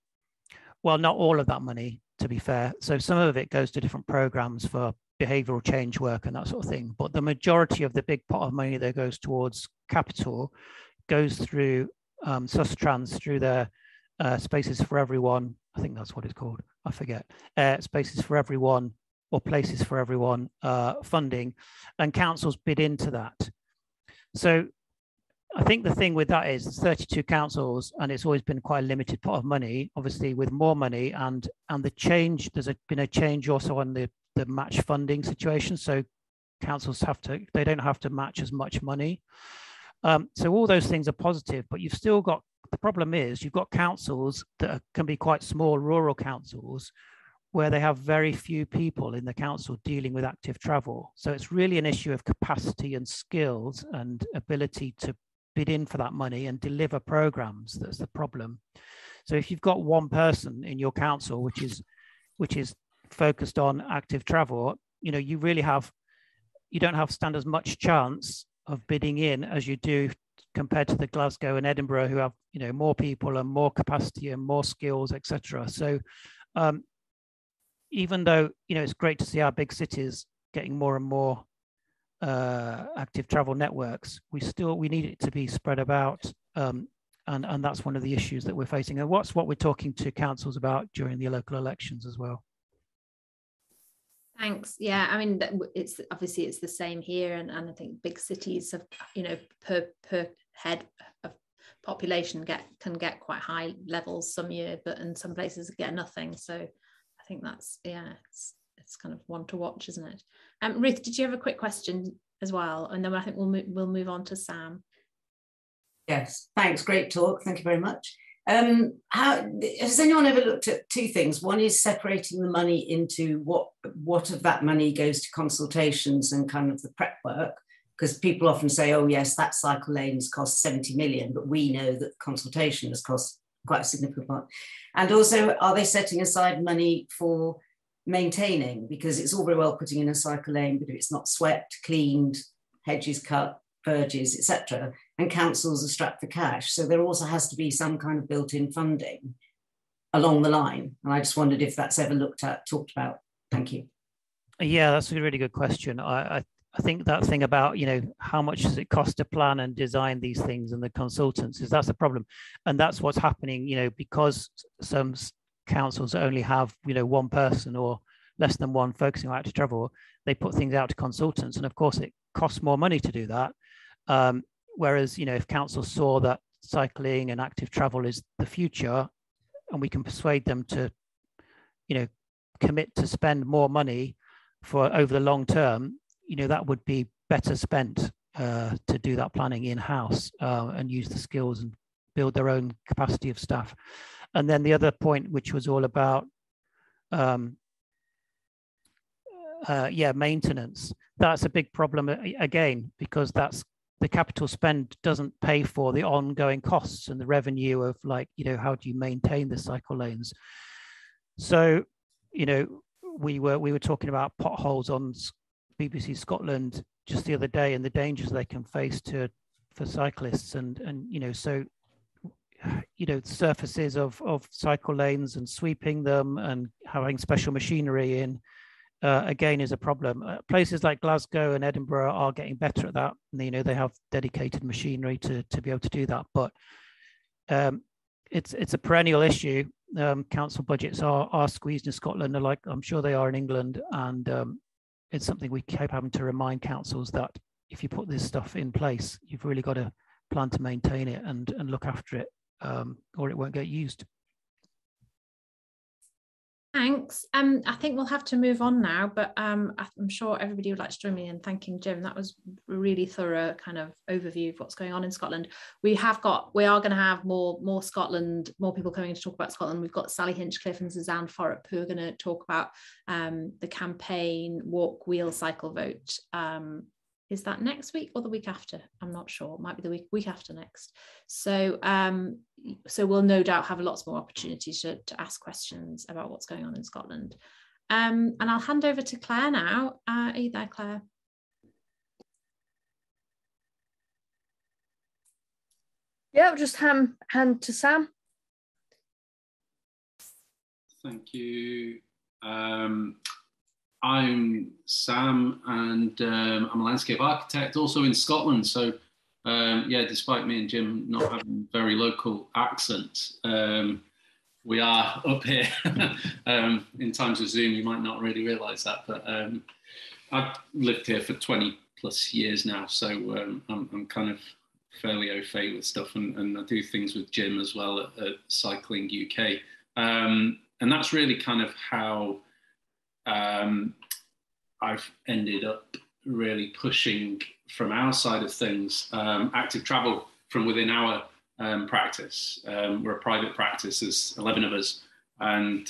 well, not all of that money, to be fair. So some of it goes to different programs for behavioural change work and that sort of thing. But the majority of the big pot of money that goes towards capital goes through Sustrans, through their Spaces for Everyone, I think that's what it's called, I forget, Spaces for Everyone or Places for Everyone funding, and councils bid into that. So I think the thing with that is there's 32 councils, and it's always been quite a limited pot of money. Obviously, with more money and the change, been a change also on the match funding situation. So councils they don't have to match as much money. So all those things are positive, but you've still got, the problem is you've got councils that can be quite small, rural councils, where they have very few people in the council dealing with active travel. So it's really an issue of capacity and skills and ability to bid in for that money and deliver programs that's the problem. So if you've got one person in your council which is focused on active travel, you don't stand as much chance of bidding in as you do compared to the Glasgow and Edinburgh, who have more people and more capacity and more skills, etc. So even though it's great to see our big cities getting more and more active travel networks, we need it to be spread about, and that's one of the issues that we're facing, and what we're talking to councils about during the local elections as well. Thanks. Yeah, it's obviously it's the same here, and I think big cities have, per head of population can get quite high levels some year, but in some places get nothing. So I think that's, it's kind of one to watch, isn't it? Ruth, did you have a quick question as well? And then I think we'll move on to Sam. Yes, thanks. Great talk. Thank you very much. Has anyone ever looked at two things? One is separating the money into what of that money goes to consultations and kind of the prep work, because people often say, oh yes, that cycle lanes cost 70 million, but we know that consultation has cost quite a significant part. And also, are they setting aside money for maintaining? Because it's all very well putting in a cycle lane, but if it's not swept, cleaned, hedges cut, verges, etc., and councils are strapped for cash. So there also has to be some kind of built-in funding along the line. And I just wondered if that's ever talked about. Thank you. Yeah, that's a really good question. I think that thing about, how much does it cost to plan and design these things, and the consultants, that's a problem. And that's what's happening, because some councils only have, one person or less than one focusing on active travel, they put things out to consultants. And of course, it costs more money to do that. Whereas, if councils saw that cycling and active travel is the future, and we can persuade them to, commit to spend more money for over the long term, that would be better spent to do that planning in-house and use the skills and build their own capacity of staff. And then the other point, which was all about maintenance, that's a big problem again, because that's the capital spend doesn't pay for the ongoing costs and the revenue of, how do you maintain the cycle lanes? So, we were talking about potholes on BBC Scotland just the other day, and the dangers they can face for cyclists, and so surfaces of cycle lanes and sweeping them and having special machinery in again is a problem. Places like Glasgow and Edinburgh are getting better at that. They have dedicated machinery to be able to do that, but it's a perennial issue council budgets are squeezed in Scotland, like I'm sure they are in England, and it's something we keep having to remind councils that if you put this stuff in place, you've really got to plan to maintain it and look after it, or it won't get used. Thanks. I think we'll have to move on now, but I'm sure everybody would like to join me in thanking Jim. That was a really thorough kind of overview of what's going on in Scotland. We are going to have more Scotland, more people coming to talk about Scotland. We've got Sally Hinchcliffe and Suzanne Forup who are going to talk about the campaign Walk, Wheel, Cycle, Vote. Is that next week or the week after? I'm not sure. It might be the week after next. So so we'll no doubt have lots more opportunities to ask questions about what's going on in Scotland. And I'll hand over to Claire now. Are you there, Claire? Yeah, I'll just hand to Sam. Thank you. I'm Sam, and I'm a landscape architect, also in Scotland. So, yeah, despite me and Jim not having very local accents, we are up here. In times of Zoom, you might not really realise that, but I've lived here for 20 plus years now, so I'm kind of fairly au fait with stuff, and I do things with Jim as well at Cycling UK, and that's really kind of how I've ended up really pushing from our side of things, active travel from within our practice. We're a private practice, there's 11 of us, and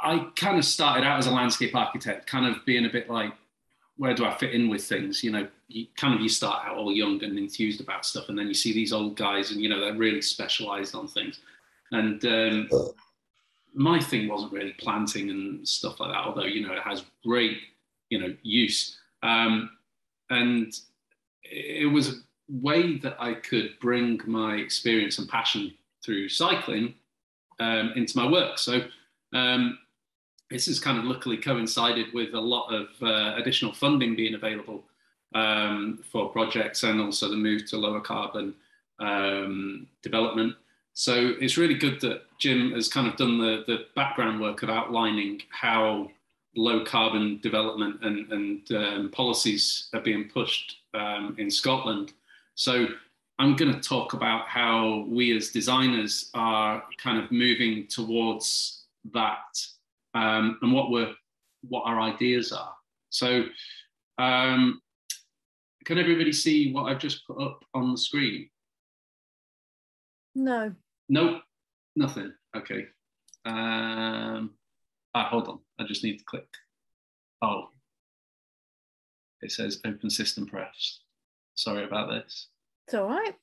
I kind of started out as a landscape architect, kind of being a bit like, where do I fit in with things? You know, you start out all young and enthused about stuff, and then you see these old guys, and you know they're really specialised on things, and my thing wasn't really planting and stuff like that, although, you know, it has great, you know, use. And it was a way that I could bring my experience and passion through cycling into my work. So this has kind of luckily coincided with a lot of additional funding being available for projects, and also the move to lower carbon development. So it's really good that Jim has kind of done the background work of outlining how low carbon development and policies are being pushed in Scotland. So I'm going to talk about how we as designers are kind of moving towards that, and what our ideas are. So can everybody see what I've just put up on the screen? No. Nope, nothing. Okay. Hold on. I just need to click. Oh, it says open system prefs. Sorry about this. It's all right.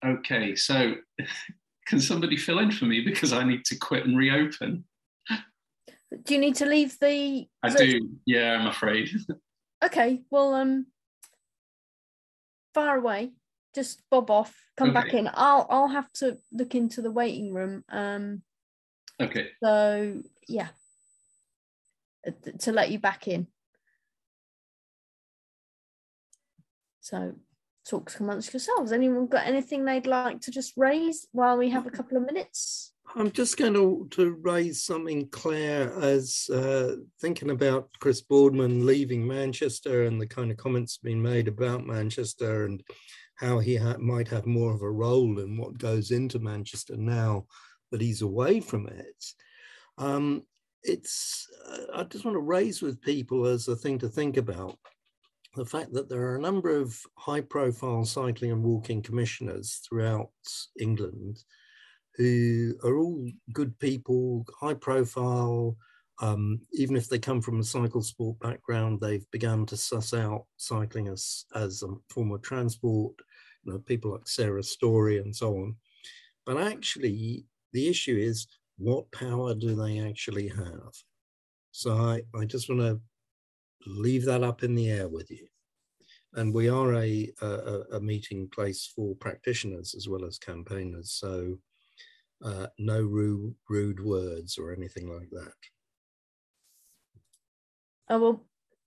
Okay, so can somebody fill in for me, because I need to quit and reopen? Do you need to leave the... I do, yeah, I'm afraid. Okay, well, far away, just bob off, come back in. I'll have to look into the waiting room. Okay. So, yeah, to let you back in. So... talks amongst yourselves. Anyone got anything they'd like to just raise while we have a couple of minutes? I'm just going to raise something, Claire, as thinking about Chris Boardman leaving Manchester and the kind of comments being made about Manchester and how he might have more of a role in what goes into Manchester now that he's away from it. I just want to raise with people as a thing to think about the fact that there are a number of high-profile cycling and walking commissioners throughout England who are all good people, high-profile. Even if they come from a cycle sport background, they've begun to suss out cycling as a form of transport. You know, people like Sarah Story and so on. But actually, the issue is, what power do they actually have? So I just want to leave that up in the air with you. And we are a meeting place for practitioners as well as campaigners. So no rude words or anything like that. Oh, well,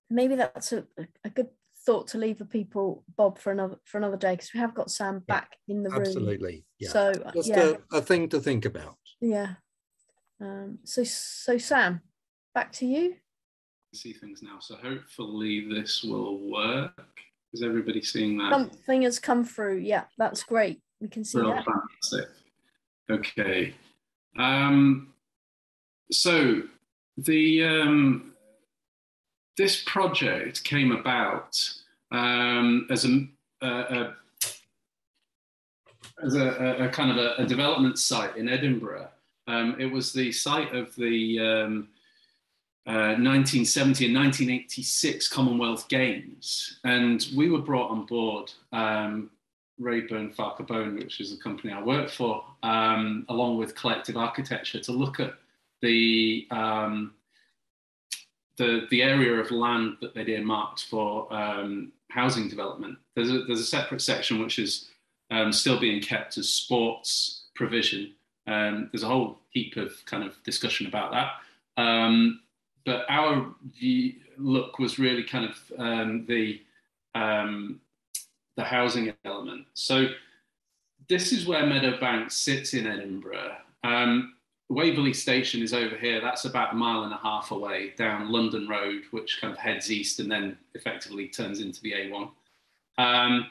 maybe that's a good thought to leave the people, Bob, for another day, because we have got Sam back in the room. Absolutely, yeah. So just yeah, a thing to think about. Yeah. So Sam, back to you. See things now, so hopefully this will work. Is everybody seeing that? Something has come through. Yeah, that's great. We can see that. Fantastic. Okay. So the this project came about as a kind of a development site in Edinburgh. It was the site of the 1970 and 1986 Commonwealth Games, and we were brought on board, Rayburn Farquhar Bone, which is the company I work for, along with Collective Architecture, to look at the area of land that they'd earmarked for housing development. There's a separate section which is still being kept as sports provision. There's a whole heap of kind of discussion about that. But our look was really kind of the housing element. So this is where Meadowbank sits in Edinburgh. Waverley Station is over here. That's about 1.5 miles away down London Road, which kind of heads east and then effectively turns into the A1.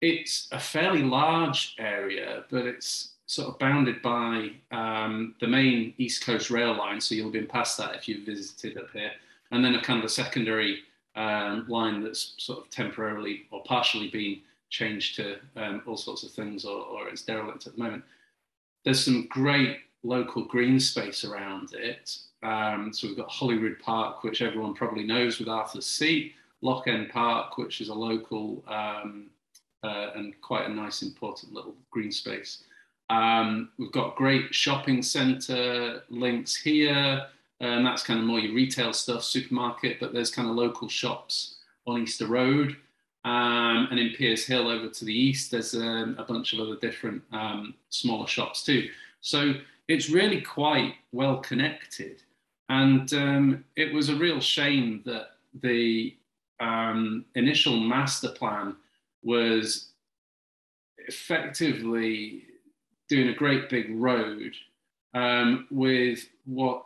It's a fairly large area, but it's sort of bounded by the main East Coast rail line, so you'll have been past that if you've visited up here, and then a kind of a secondary line that's sort of temporarily or partially been changed to all sorts of things, or it's derelict at the moment. There's some great local green space around it. So we've got Holyrood Park, which everyone probably knows with Arthur's Seat, Loch End Park, which is a local and quite a nice, important little green space. We've got great shopping centre links here, and that's kind of more your retail stuff, supermarket, but there's kind of local shops on Easter Road. And in Piers Hill over to the east, there's a bunch of other different smaller shops too. So it's really quite well connected. And it was a real shame that the initial master plan was effectively doing a great big road with what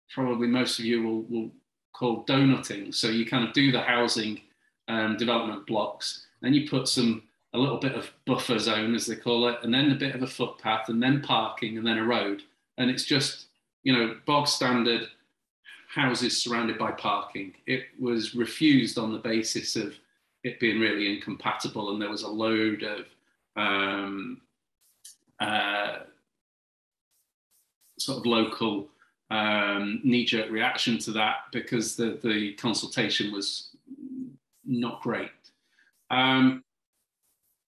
probably most of you will call donutting. So you kind of do the housing development blocks, then you put a little bit of buffer zone, as they call it, and then a bit of a footpath, and then parking, and then a road. And it's just, you know, bog standard houses surrounded by parking. It was refused on the basis of it being really incompatible, and there was a load of sort of local knee-jerk reaction to that, because the consultation was not great.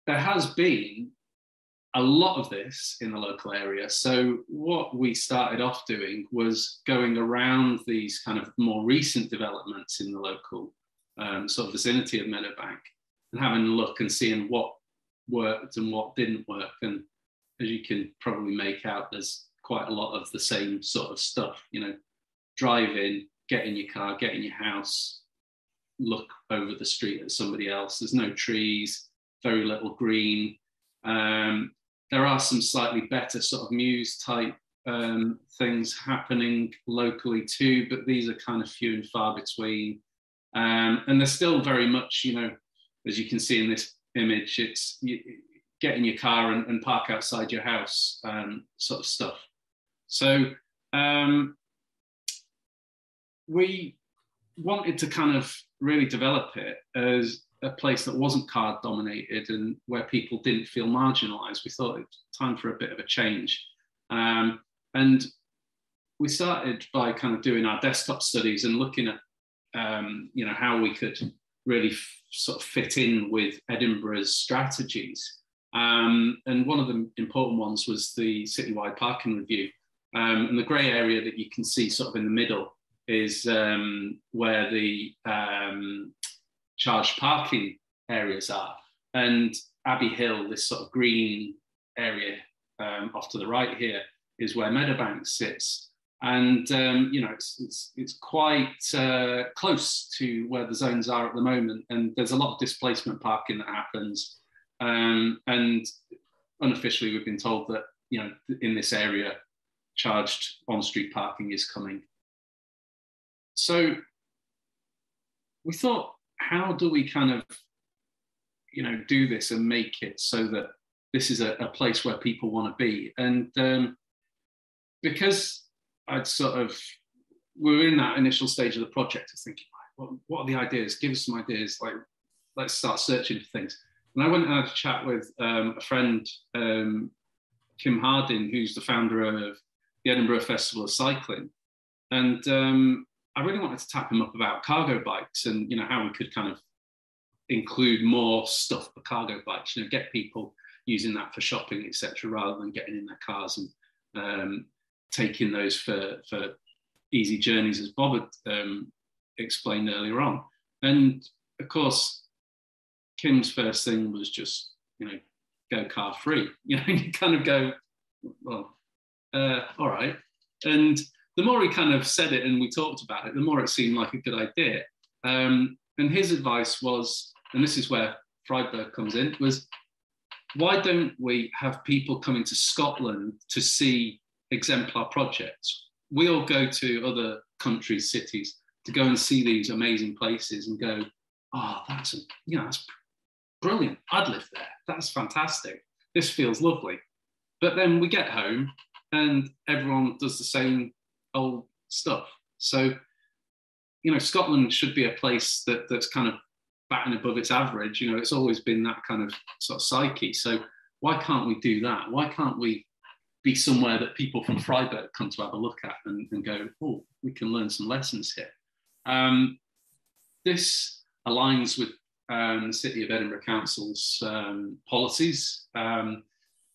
There has been a lot of this in the local area. So what we started off doing was going around these kind of more recent developments in the local sort of vicinity of Meadowbank and having a look and seeing what worked and what didn't work. And as you can probably make out, there's quite a lot of the same sort of stuff, you know, drive in, get in your car, get in your house, look over the street at somebody else. There's no trees, very little green. There are some slightly better sort of muse type things happening locally too, but these are kind of few and far between. And they're still very much, you know, as you can see in this image, it's get in your car and park outside your house sort of stuff. So we wanted to kind of really develop it as a place that wasn't car dominated and where people didn't feel marginalized. We thought it was time for a bit of a change. And we started by kind of doing our desktop studies and looking at, you know, how we could really sort of fit in with Edinburgh's strategies. And one of the important ones was the citywide parking review. And the grey area that you can see sort of in the middle is where the charged parking areas are. And Abbey Hill, this sort of green area off to the right here, is where Meadowbank sits. And it's quite close to where the zones are at the moment. And there's a lot of displacement parking that happens. And unofficially, we've been told that, in this area, charged on-street parking is coming. So we thought, how do we kind of, do this and make it so that this is a place where people want to be? And because we were in that initial stage of the project of thinking, what are the ideas? Give us some ideas. Like, let's start searching for things. And I went and had a chat with a friend, Kim Harding, who's the founder of the Edinburgh Festival of Cycling. And I really wanted to tap him up about cargo bikes and, how we could kind of include more stuff for cargo bikes, get people using that for shopping, etc., rather than getting in their cars and taking those for easy journeys, as Bob had explained earlier on. And of course, Kim's first thing was just, go car free. You kind of go, well, all right. And the more he kind of said it and we talked about it, the more it seemed like a good idea. And his advice was, and this is where Freiburg comes in, was why don't we have people coming to Scotland to see exemplar projects? We all go to other countries, cities, to go and see these amazing places and go, oh, that's brilliant. I'd live there. That's fantastic. This feels lovely. But then we get home and everyone does the same old stuff. So, Scotland should be a place that's kind of batting above its average. It's always been that kind of sort of psyche. So why can't we do that? Why can't we be somewhere that people from Freiburg come to have a look at and go, oh, we can learn some lessons here? This aligns with the City of Edinburgh Council's policies.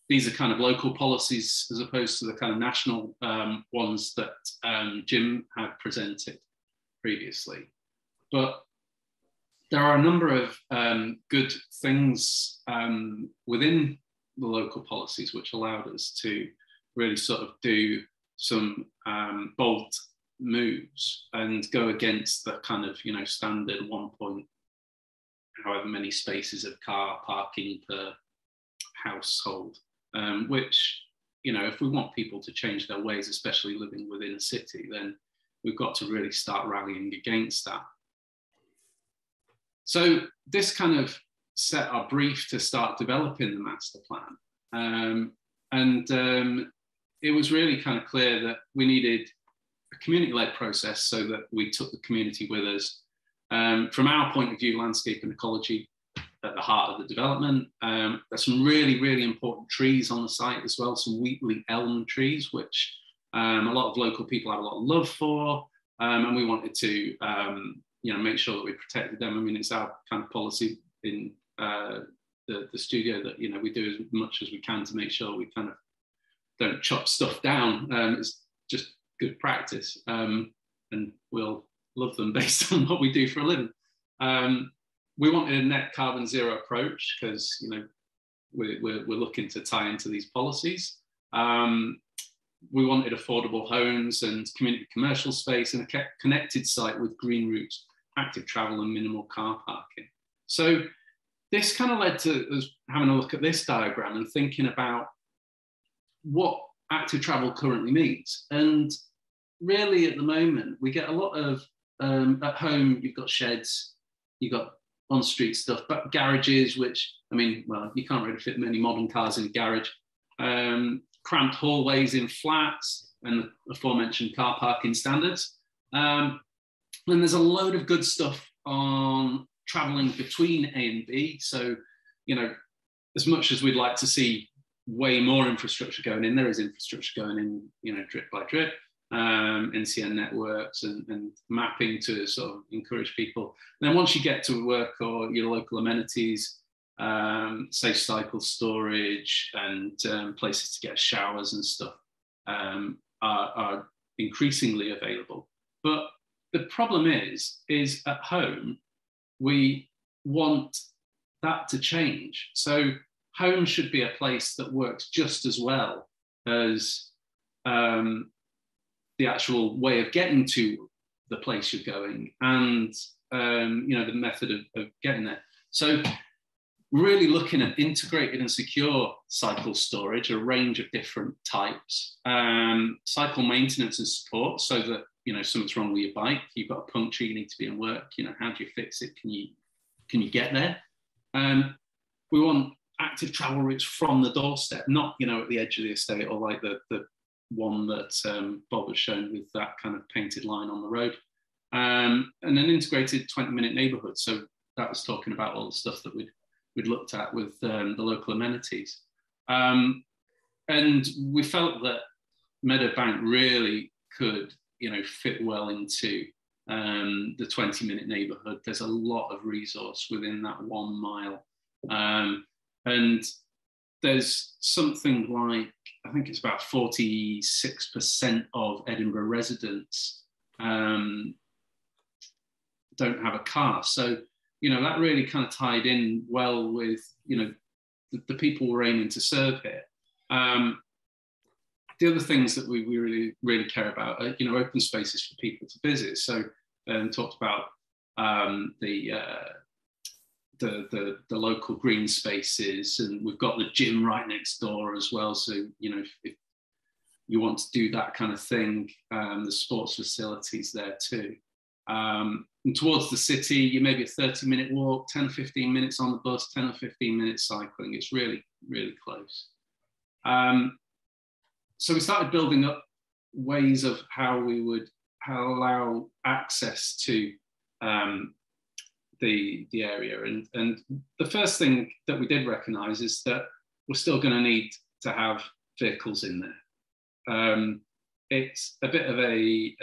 These are kind of local policies as opposed to the kind of national ones that Jim had presented previously. But there are a number of good things within the local policies which allowed us to really sort of do some bold moves and go against the kind of, standard 1 point, however many spaces of car parking per household, which, if we want people to change their ways, especially living within a city, then we've got to really start rallying against that. So this kind of set our brief to start developing the master plan. It was really kind of clear that we needed a community-led process so that we took the community with us. From our point of view, landscape and ecology at the heart of the development. There's some really, really important trees on the site as well, some Wheatley elm trees, which a lot of local people have a lot of love for. And we wanted to make sure that we protected them. I mean, it's our kind of policy in the studio that, we do as much as we can to make sure we kind of don't chop stuff down. It's just good practice. And we'll love them based on what we do for a living. We wanted a net carbon zero approach because, we're looking to tie into these policies. We wanted affordable homes and community commercial space and a connected site with green routes, active travel and minimal car parking. So this kind of led to us having a look at this diagram and thinking about what active travel currently means. And really at the moment, we get a lot of, at home, you've got sheds, you've got on-street stuff, but garages, which, you can't really fit many modern cars in a garage. Cramped hallways in flats and the aforementioned car parking standards. And there's a load of good stuff on traveling between A and B. So, as much as we'd like to see way more infrastructure going in, there is infrastructure going in, drip by drip, NCN networks and mapping to sort of encourage people. And then once you get to work or your local amenities, safe cycle storage and places to get showers and stuff are increasingly available. But the problem is at home, we want that to change. So home should be a place that works just as well as the actual way of getting to the place you're going, and the method of getting there. So really looking at integrated and secure cycle storage, a range of different types, cycle maintenance and support, so that something's wrong with your bike, you've got a puncture, you need to be in work, how do you fix it? Can you get there? We want active travel routes from the doorstep, not at the edge of the estate, or like the one that Bob has shown with that kind of painted line on the road. And an integrated 20-minute neighbourhood. So that was talking about all the stuff that we'd looked at with the local amenities. And we felt that Meadowbank really could, fit well into the 20-minute neighbourhood. There's a lot of resource within that 1 mile. And there's something like, I think it's about 46% of Edinburgh residents don't have a car. So, that really kind of tied in well with, the people we're aiming to serve here. The other things that we really, really care about are, open spaces for people to visit. So talked about the local green spaces, and we've got the gym right next door as well. So, if you want to do that kind of thing, the sports facilities there too. And towards the city, you maybe a 30-minute walk, 10 or 15 minutes on the bus, 10 or 15 minutes cycling. It's really, really close. So we started building up ways of how we would allow access to the area. And the first thing that we did recognise is that we're still going to need to have vehicles in there. It's a bit of a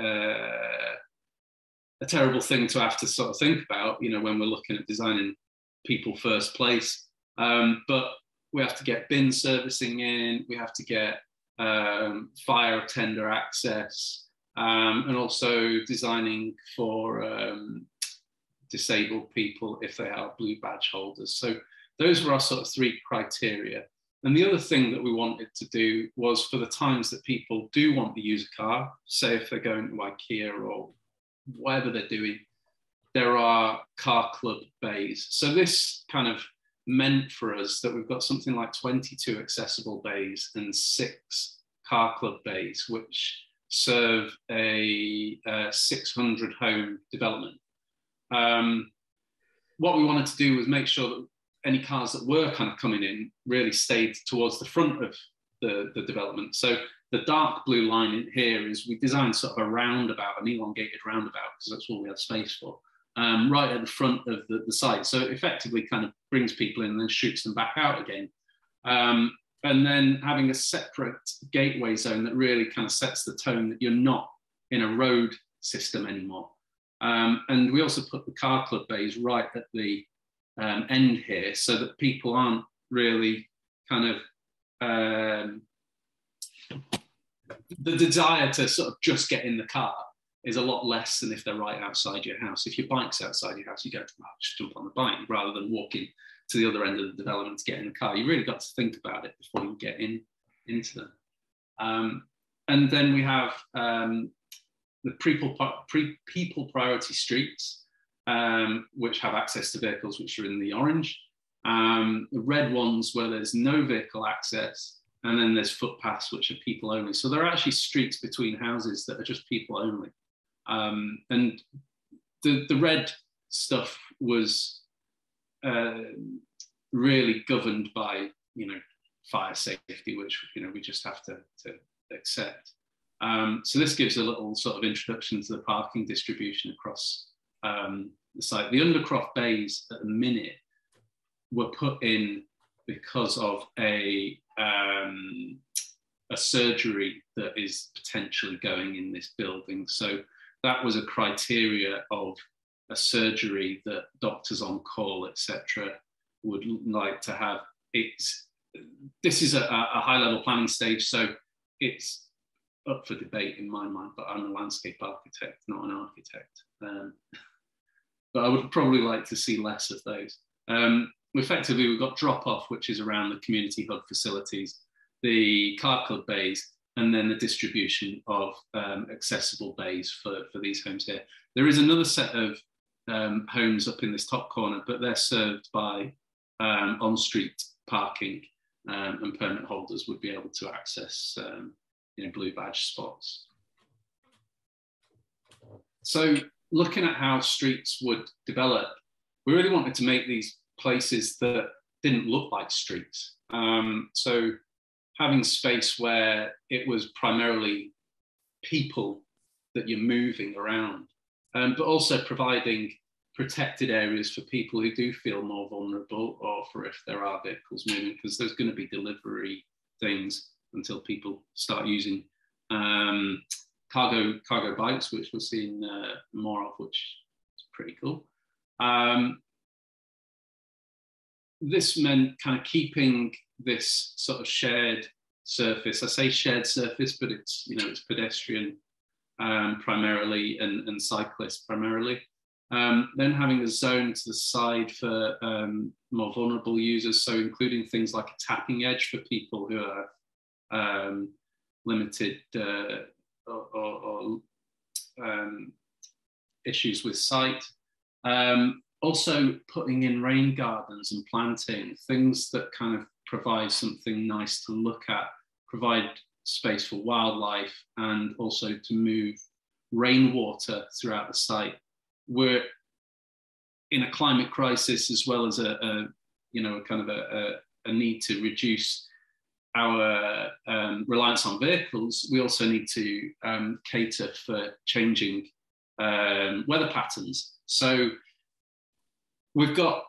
terrible thing to have to sort of think about, when we're looking at designing people first place. But we have to get bin servicing in, we have to get fire tender access, and also designing for disabled people if they are blue badge holders. So those were our sort of 3 criteria. And the other thing that we wanted to do was, for the times that people do want to use a car, say if they're going to IKEA or whatever they're doing, there are car club bays. So this kind of meant for us that we've got something like 22 accessible bays and 6 car club bays, which serve a 600 home development. What we wanted to do was make sure that any cars that were kind of coming in really stayed towards the front of the development. So the dark blue line in here is, we designed sort of a roundabout, an elongated roundabout, because that's what we had space for, right at the front of the site. So it effectively kind of brings people in and then shoots them back out again. And then having a separate gateway zone that really kind of sets the tone that you're not in a road system anymore. And we also put the car club bays right at the end here, so that people aren't really kind of, the desire to sort of just get in the car is a lot less than if they're right outside your house. If your bike's outside your house, you go, just jump on the bike, rather than walking to the other end of the development to get in the car. You really got to think about it before you get into them. And then we have the people priority streets, which have access to vehicles, which are in the orange. The red ones where there's no vehicle access, and then there's footpaths, which are people only. So there are actually streets between houses that are just people only. And the red stuff was really governed by, fire safety, which, we just have to accept. So this gives a little sort of introduction to the parking distribution across the site. The Undercroft bays at the minute were put in because of a surgery that is potentially going in this building. So that was a criteria of a surgery that doctors on call, etc., would like to have. This is a high level planning stage, so it's up for debate in my mind, but I'm a landscape architect, not an architect. but I would probably like to see less of those. Effectively, we've got drop-off, which is around the community hub facilities, the car club bays, and then the distribution of accessible bays for these homes here. There is another set of homes up in this top corner, but they're served by on-street parking, and permit holders would be able to access blue badge spots. So looking at how streets would develop, we really wanted to make these places that didn't look like streets. So having space where it was primarily people that you're moving around, but also providing protected areas for people who do feel more vulnerable, or for if there are vehicles moving, because there's going to be delivery things until people start using cargo bikes, which we're seeing more of, which is pretty cool. This meant kind of keeping this sort of shared surface. I say shared surface, but it's, it's pedestrian primarily and cyclists primarily. Then having a zone to the side for more vulnerable users, so including things like a tapping edge for people who are limited or issues with sight. Also putting in rain gardens and planting, things that kind of provide something nice to look at, provide space for wildlife, and also to move rainwater throughout the site. We're in a climate crisis, as well as a need to reduce our reliance on vehicles. We also need to cater for changing weather patterns. So we've got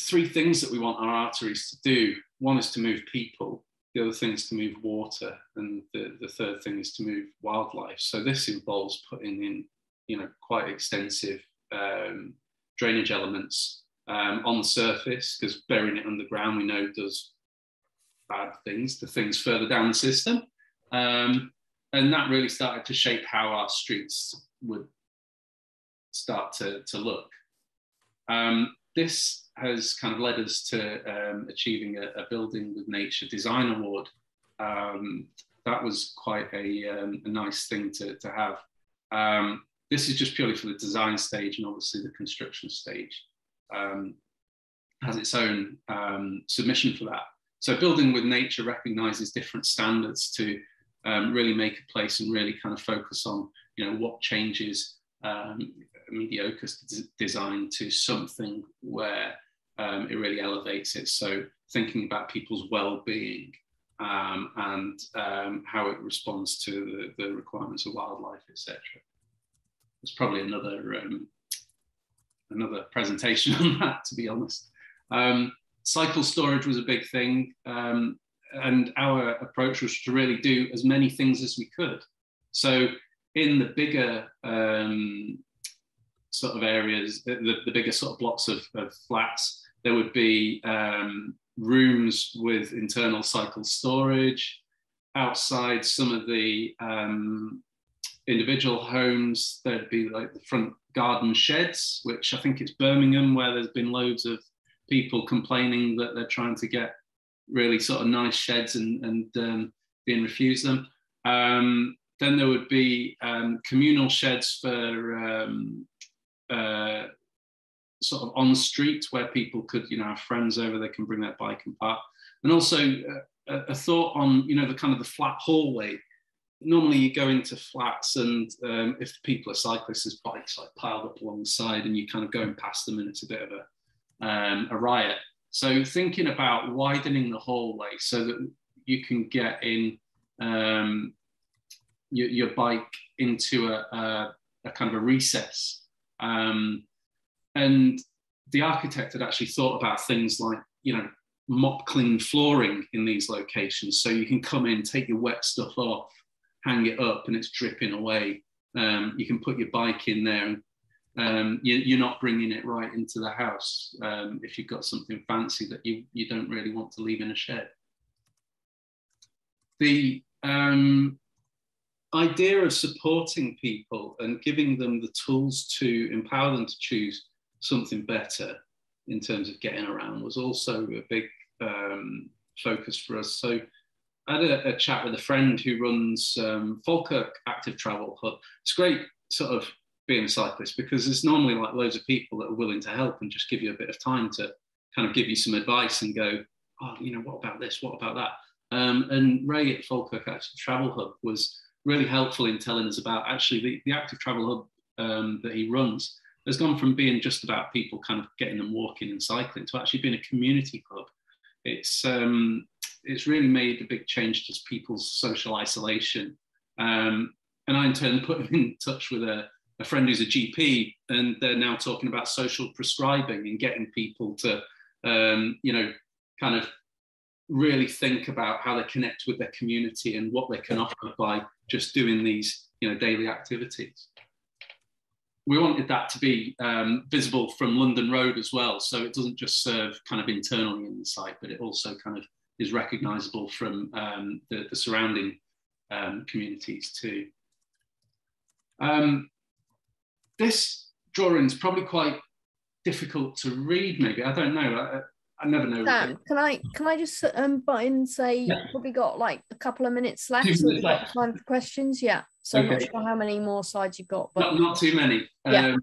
three things that we want our arteries to do. One is to move people, the other thing is to move water, and the third thing is to move wildlife. So this involves putting in, quite extensive drainage elements on the surface, because burying it underground, we know, does bad things to things further down the system. And that really started to shape how our streets would start to look. This has kind of led us to achieving a Building with Nature Design Award. That was quite a nice thing to have. This is just purely for the design stage, and obviously the construction stage has its own submission for that. So Building with Nature recognises different standards to really make a place and really kind of focus on, what changes mediocre design to something where it really elevates it. So thinking about people's well-being and how it responds to the requirements of wildlife, etc. There's probably another presentation on that, to be honest. Cycle storage was a big thing, and our approach was to really do as many things as we could. So in the bigger sort of areas, the bigger sort of blocks of flats, there would be rooms with internal cycle storage. Outside some of the individual homes, there'd be like the front garden sheds, which I think it's Birmingham, where there's been loads of people complaining that they're trying to get really sort of nice sheds and being refused them. Then there would be communal sheds for sort of on street, where people could, have friends over, they can bring their bike and park. And also a thought on, the kind of the flat hallway. Normally you go into flats, and if people are cyclists, there's bikes like piled up along the side, and you're kind of going past them, and it's a bit of a riot. So thinking about widening the hallway so that you can get in your bike into a kind of a recess. And the architect had actually thought about things like, mop clean flooring in these locations. So you can come in, take your wet stuff off, hang it up, and it's dripping away. You can put your bike in there, and you're not bringing it right into the house if you've got something fancy that you don't really want to leave in a shed. The idea of supporting people and giving them the tools to empower them to choose something better in terms of getting around was also a big focus for us. So I had a chat with a friend who runs Falkirk Active Travel Hub. It's great sort of being a cyclist because there's normally like loads of people that are willing to help and just give you a bit of time to kind of give you some advice and go, oh, you know, what about this? What about that? And Ray at Falkirk Active Travel Hub was really helpful in telling us about actually the Active Travel Hub that he runs has gone from being just about people kind of getting them walking and cycling to actually being a community hub. It's really made a big change to people's social isolation. And I in turn put him in touch with a friend who's a GP, and they're now talking about social prescribing and getting people to, you know, kind of really think about how they connect with their community and what they can offer by just doing these, you know, daily activities. We wanted that to be visible from London Road as well, so it doesn't just serve kind of internally in the site, but it also kind of is recognisable from the surrounding communities too. This drawing is probably quite difficult to read, maybe. I don't know. I never know. Dan, can I just butt in and say you've probably got like a couple of minutes left, so we've got time for questions. Yeah. So I'm not sure how many more slides you've got, but not too many. Yeah.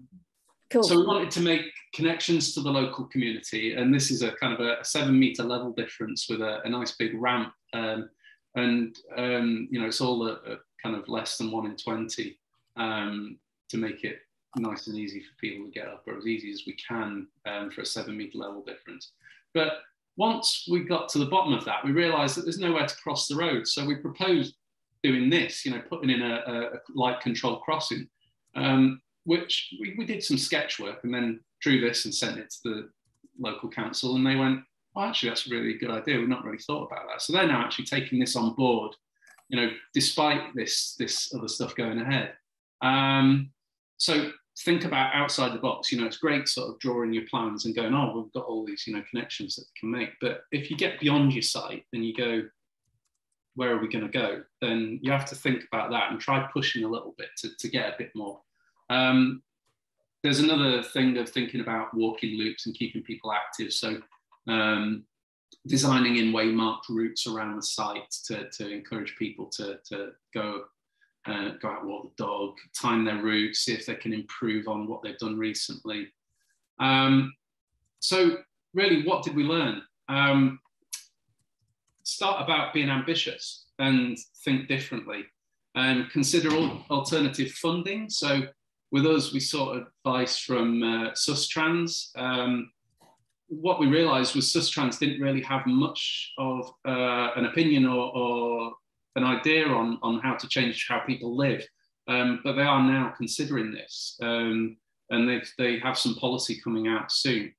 Cool. So we wanted to make connections to the local community, and this is a kind of a 7-meter level difference with a nice big ramp, and you know, it's all a kind of less than 1 in 20 to make it nice and easy for people to get up, or as easy as we can for a 7-meter level difference. But once we got to the bottom of that, we realised that there's nowhere to cross the road. So we proposed doing this, you know, putting in a light control crossing, which we did some sketch work and then drew this and sent it to the local council, and they went, oh, actually, that's a really good idea. We've not really thought about that. So they're now actually taking this on board, you know, despite this other stuff going ahead. So think about outside the box. You know, it's great sort of drawing your plans and going, oh, we've got all these, you know, connections that we can make. But if you get beyond your site and you go, where are we going to go? Then you have to think about that and try pushing a little bit to get a bit more. There's another thing of thinking about walking loops and keeping people active. So designing in waymarked routes around the site to encourage people to go out and walk the dog, time their route, see if they can improve on what they've done recently. So really, what did we learn? Start about being ambitious and think differently, and consider alternative funding. So with us, we sought advice from Sustrans. What we realized was Sustrans didn't really have much of an opinion or an idea on how to change how people live, but they are now considering this, and they have some policy coming out soon.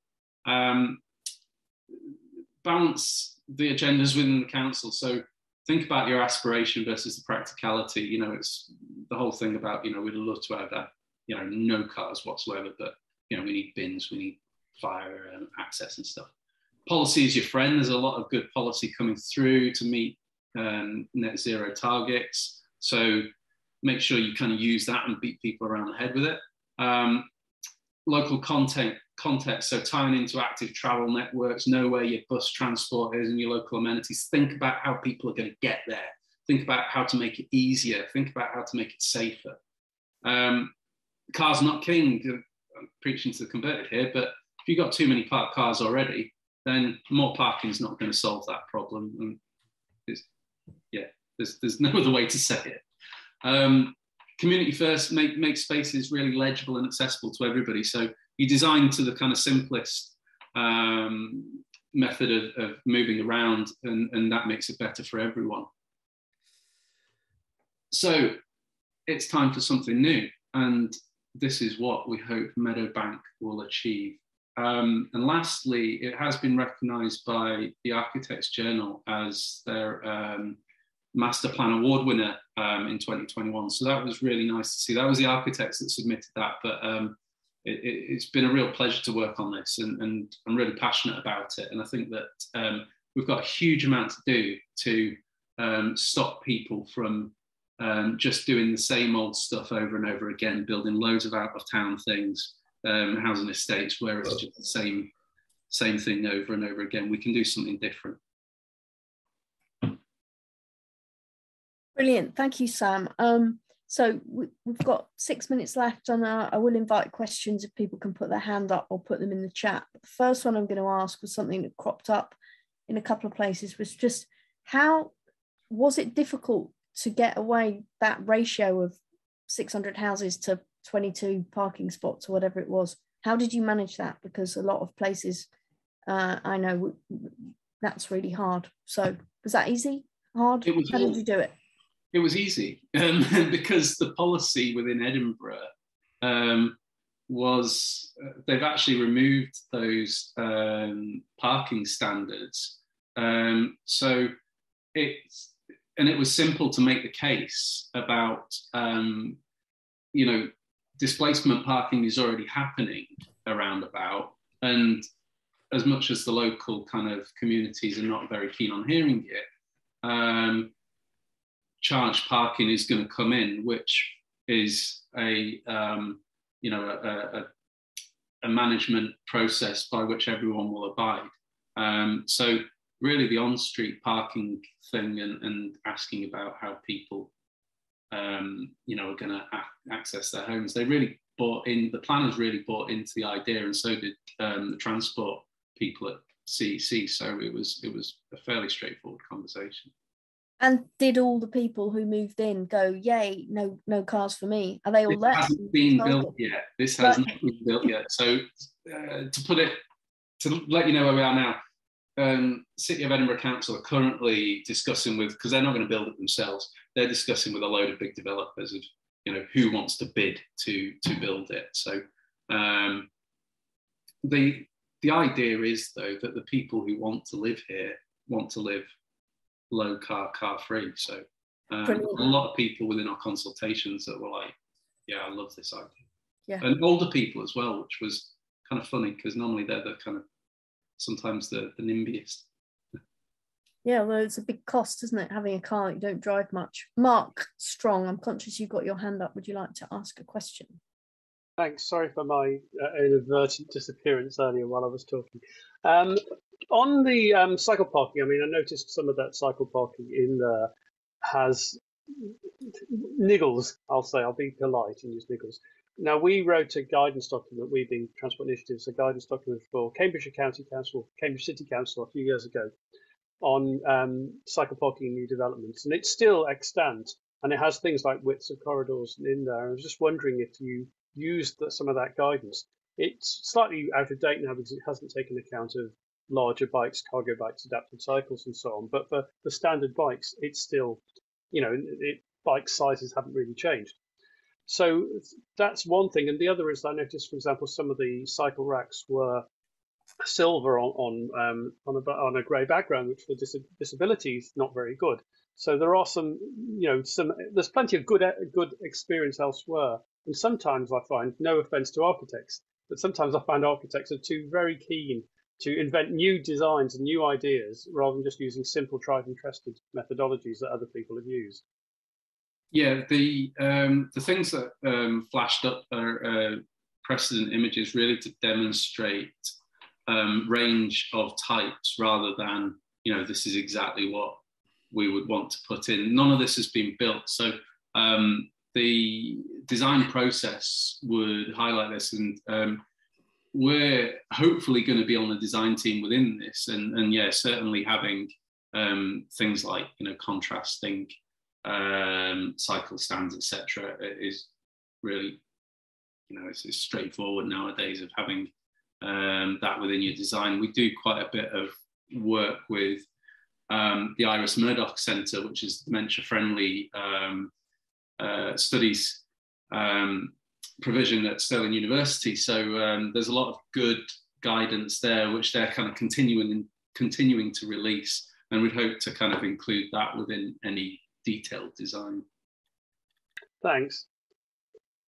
Balance the agendas within the council. So think about your aspiration versus the practicality. You know, it's the whole thing about, you know, we'd love to have that, you know, no cars whatsoever, but, you know, we need bins, we need fire access and stuff. Policy is your friend. There's a lot of good policy coming through to meet net zero targets. So make sure you kind of use that and beat people around the head with it. Local context, so tying into active travel networks, know where your bus transport is and your local amenities. Think about how people are going to get there. Think about how to make it easier. Think about how to make it safer. Cars not king. I'm preaching to the converted here, but if you've got too many parked cars already, then more parking is not going to solve that problem. And there's no other way to say it. Community first, make spaces really legible and accessible to everybody. So you design to the kind of simplest method of moving around, and that makes it better for everyone. So it's time for something new, and this is what we hope Meadowbank will achieve. And lastly, it has been recognised by the Architects Journal as their Master Plan Award winner in 2021. So that was really nice to see. That was the architects that submitted that, but it's been a real pleasure to work on this, and I'm really passionate about it. And I think that we've got a huge amount to do to stop people from just doing the same old stuff over and over again, building loads of out-of-town things, housing estates where it's just the same thing over and over again. We can do something different. Brilliant, thank you, Sam. So we've got 6 minutes left, and I will invite questions if people can put their hand up or put them in the chat. But the first one I'm going to ask was something that cropped up in a couple of places, was just how was it difficult to get away that ratio of 600 houses to 22 parking spots or whatever it was? How did you manage that? Because a lot of places, I know that's really hard. So was that easy, hard? How did you do it? It was easy because the policy within Edinburgh was they've actually removed those parking standards. So it was simple to make the case about displacement parking is already happening around about, and as much as the local kind of communities are not very keen on hearing it, charged parking is going to come in, which is a management process by which everyone will abide. So really the on-street parking thing and asking about how people are going to access their homes, they really bought in, the planners really bought into the idea, and so did the transport people at CEC. So it was a fairly straightforward conversation. And did all the people who moved in go, yay, no cars for me? Are they all there? It hasn't been built yet. This has not been built yet. So to let you know where we are now, City of Edinburgh Council are currently discussing with, because they're not going to build it themselves, they're discussing with a load of big developers of, who wants to bid to build it. So the idea is, though, that the people who want to live here want to live low car free. So a lot of people within our consultations that were like, yeah, I love this idea. Yeah. And older people as well, which was kind of funny because normally they're the kind of sometimes the nimbiest. Yeah, well, it's a big cost, isn't it, having a car that you don't drive much. Mark Strong, I'm conscious you've got your hand up. Would you like to ask a question? Thanks. Sorry for my inadvertent disappearance earlier while I was talking. On the cycle parking, I mean, I noticed some of that cycle parking in there has niggles, I'll say. I'll be polite and use niggles. Now, we wrote a guidance document, we being Transport Initiatives, a guidance document for Cambridgeshire County Council, Cambridge City Council a few years ago on cycle parking in new developments. And it's still extant, and it has things like widths of corridors in there. I was just wondering if you used some of that guidance. It's slightly out of date now because it hasn't taken account of larger bikes, cargo bikes, adapted cycles and so on. But for the standard bikes, it's still, bike sizes haven't really changed. So that's one thing. And the other is I noticed, for example, some of the cycle racks were silver on a grey background, which for disabilities not very good. So there are some, there's plenty of good experience elsewhere. And sometimes I find, no offence to architects, but sometimes I find architects are too very keen to invent new designs and new ideas rather than just using simple, tried and trusted methodologies that other people have used. Yeah, the things that flashed up are precedent images really to demonstrate range of types rather than, this is exactly what we would want to put in. None of this has been built. So the design process would highlight this, and we're hopefully going to be on the design team within this, and yeah, certainly having things like contrasting cycle stands, etc., is really it's straightforward nowadays of having that within your design. We do quite a bit of work with the Iris Murdoch Centre, which is dementia-friendly studies provision at Stirling University. So there's a lot of good guidance there, which they're kind of continuing to release, and we'd hope to kind of include that within any detailed design. Thanks.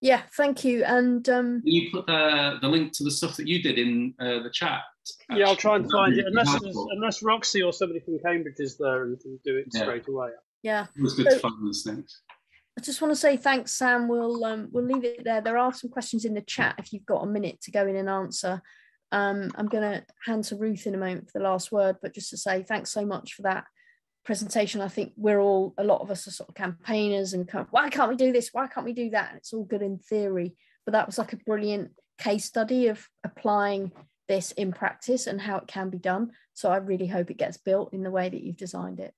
Yeah, thank you. And can you put the link to the stuff that you did in the chat? Actually? Yeah, I'll try and find it, unless Roxy or somebody from Cambridge is there and can do it straight away. Yeah, it was good to find these things. I just want to say thanks, Sam. We'll leave it there. There are some questions in the chat if you've got a minute to go in and answer. I'm going to hand to Ruth in a moment for the last word, but just to say thanks so much for that presentation. I think a lot of us are sort of campaigners and why can't we do this? Why can't we do that? It's all good in theory, but that was like a brilliant case study of applying this in practice and how it can be done. So I really hope it gets built in the way that you've designed it.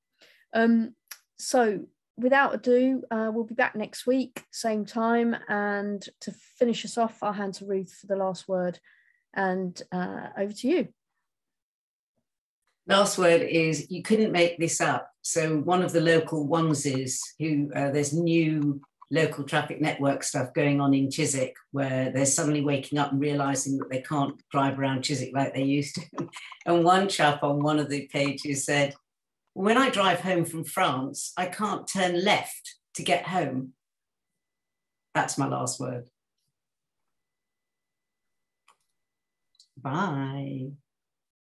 So without ado, we'll be back next week, same time. And to finish us off, I'll hand to Ruth for the last word. And over to you. Last word is, you couldn't make this up. So one of the local onesies who there's new local traffic network stuff going on in Chiswick, where they're suddenly waking up and realizing that they can't drive around Chiswick like they used to. And one chap on one of the pages said, when I drive home from France, I can't turn left to get home. That's my last word. Bye.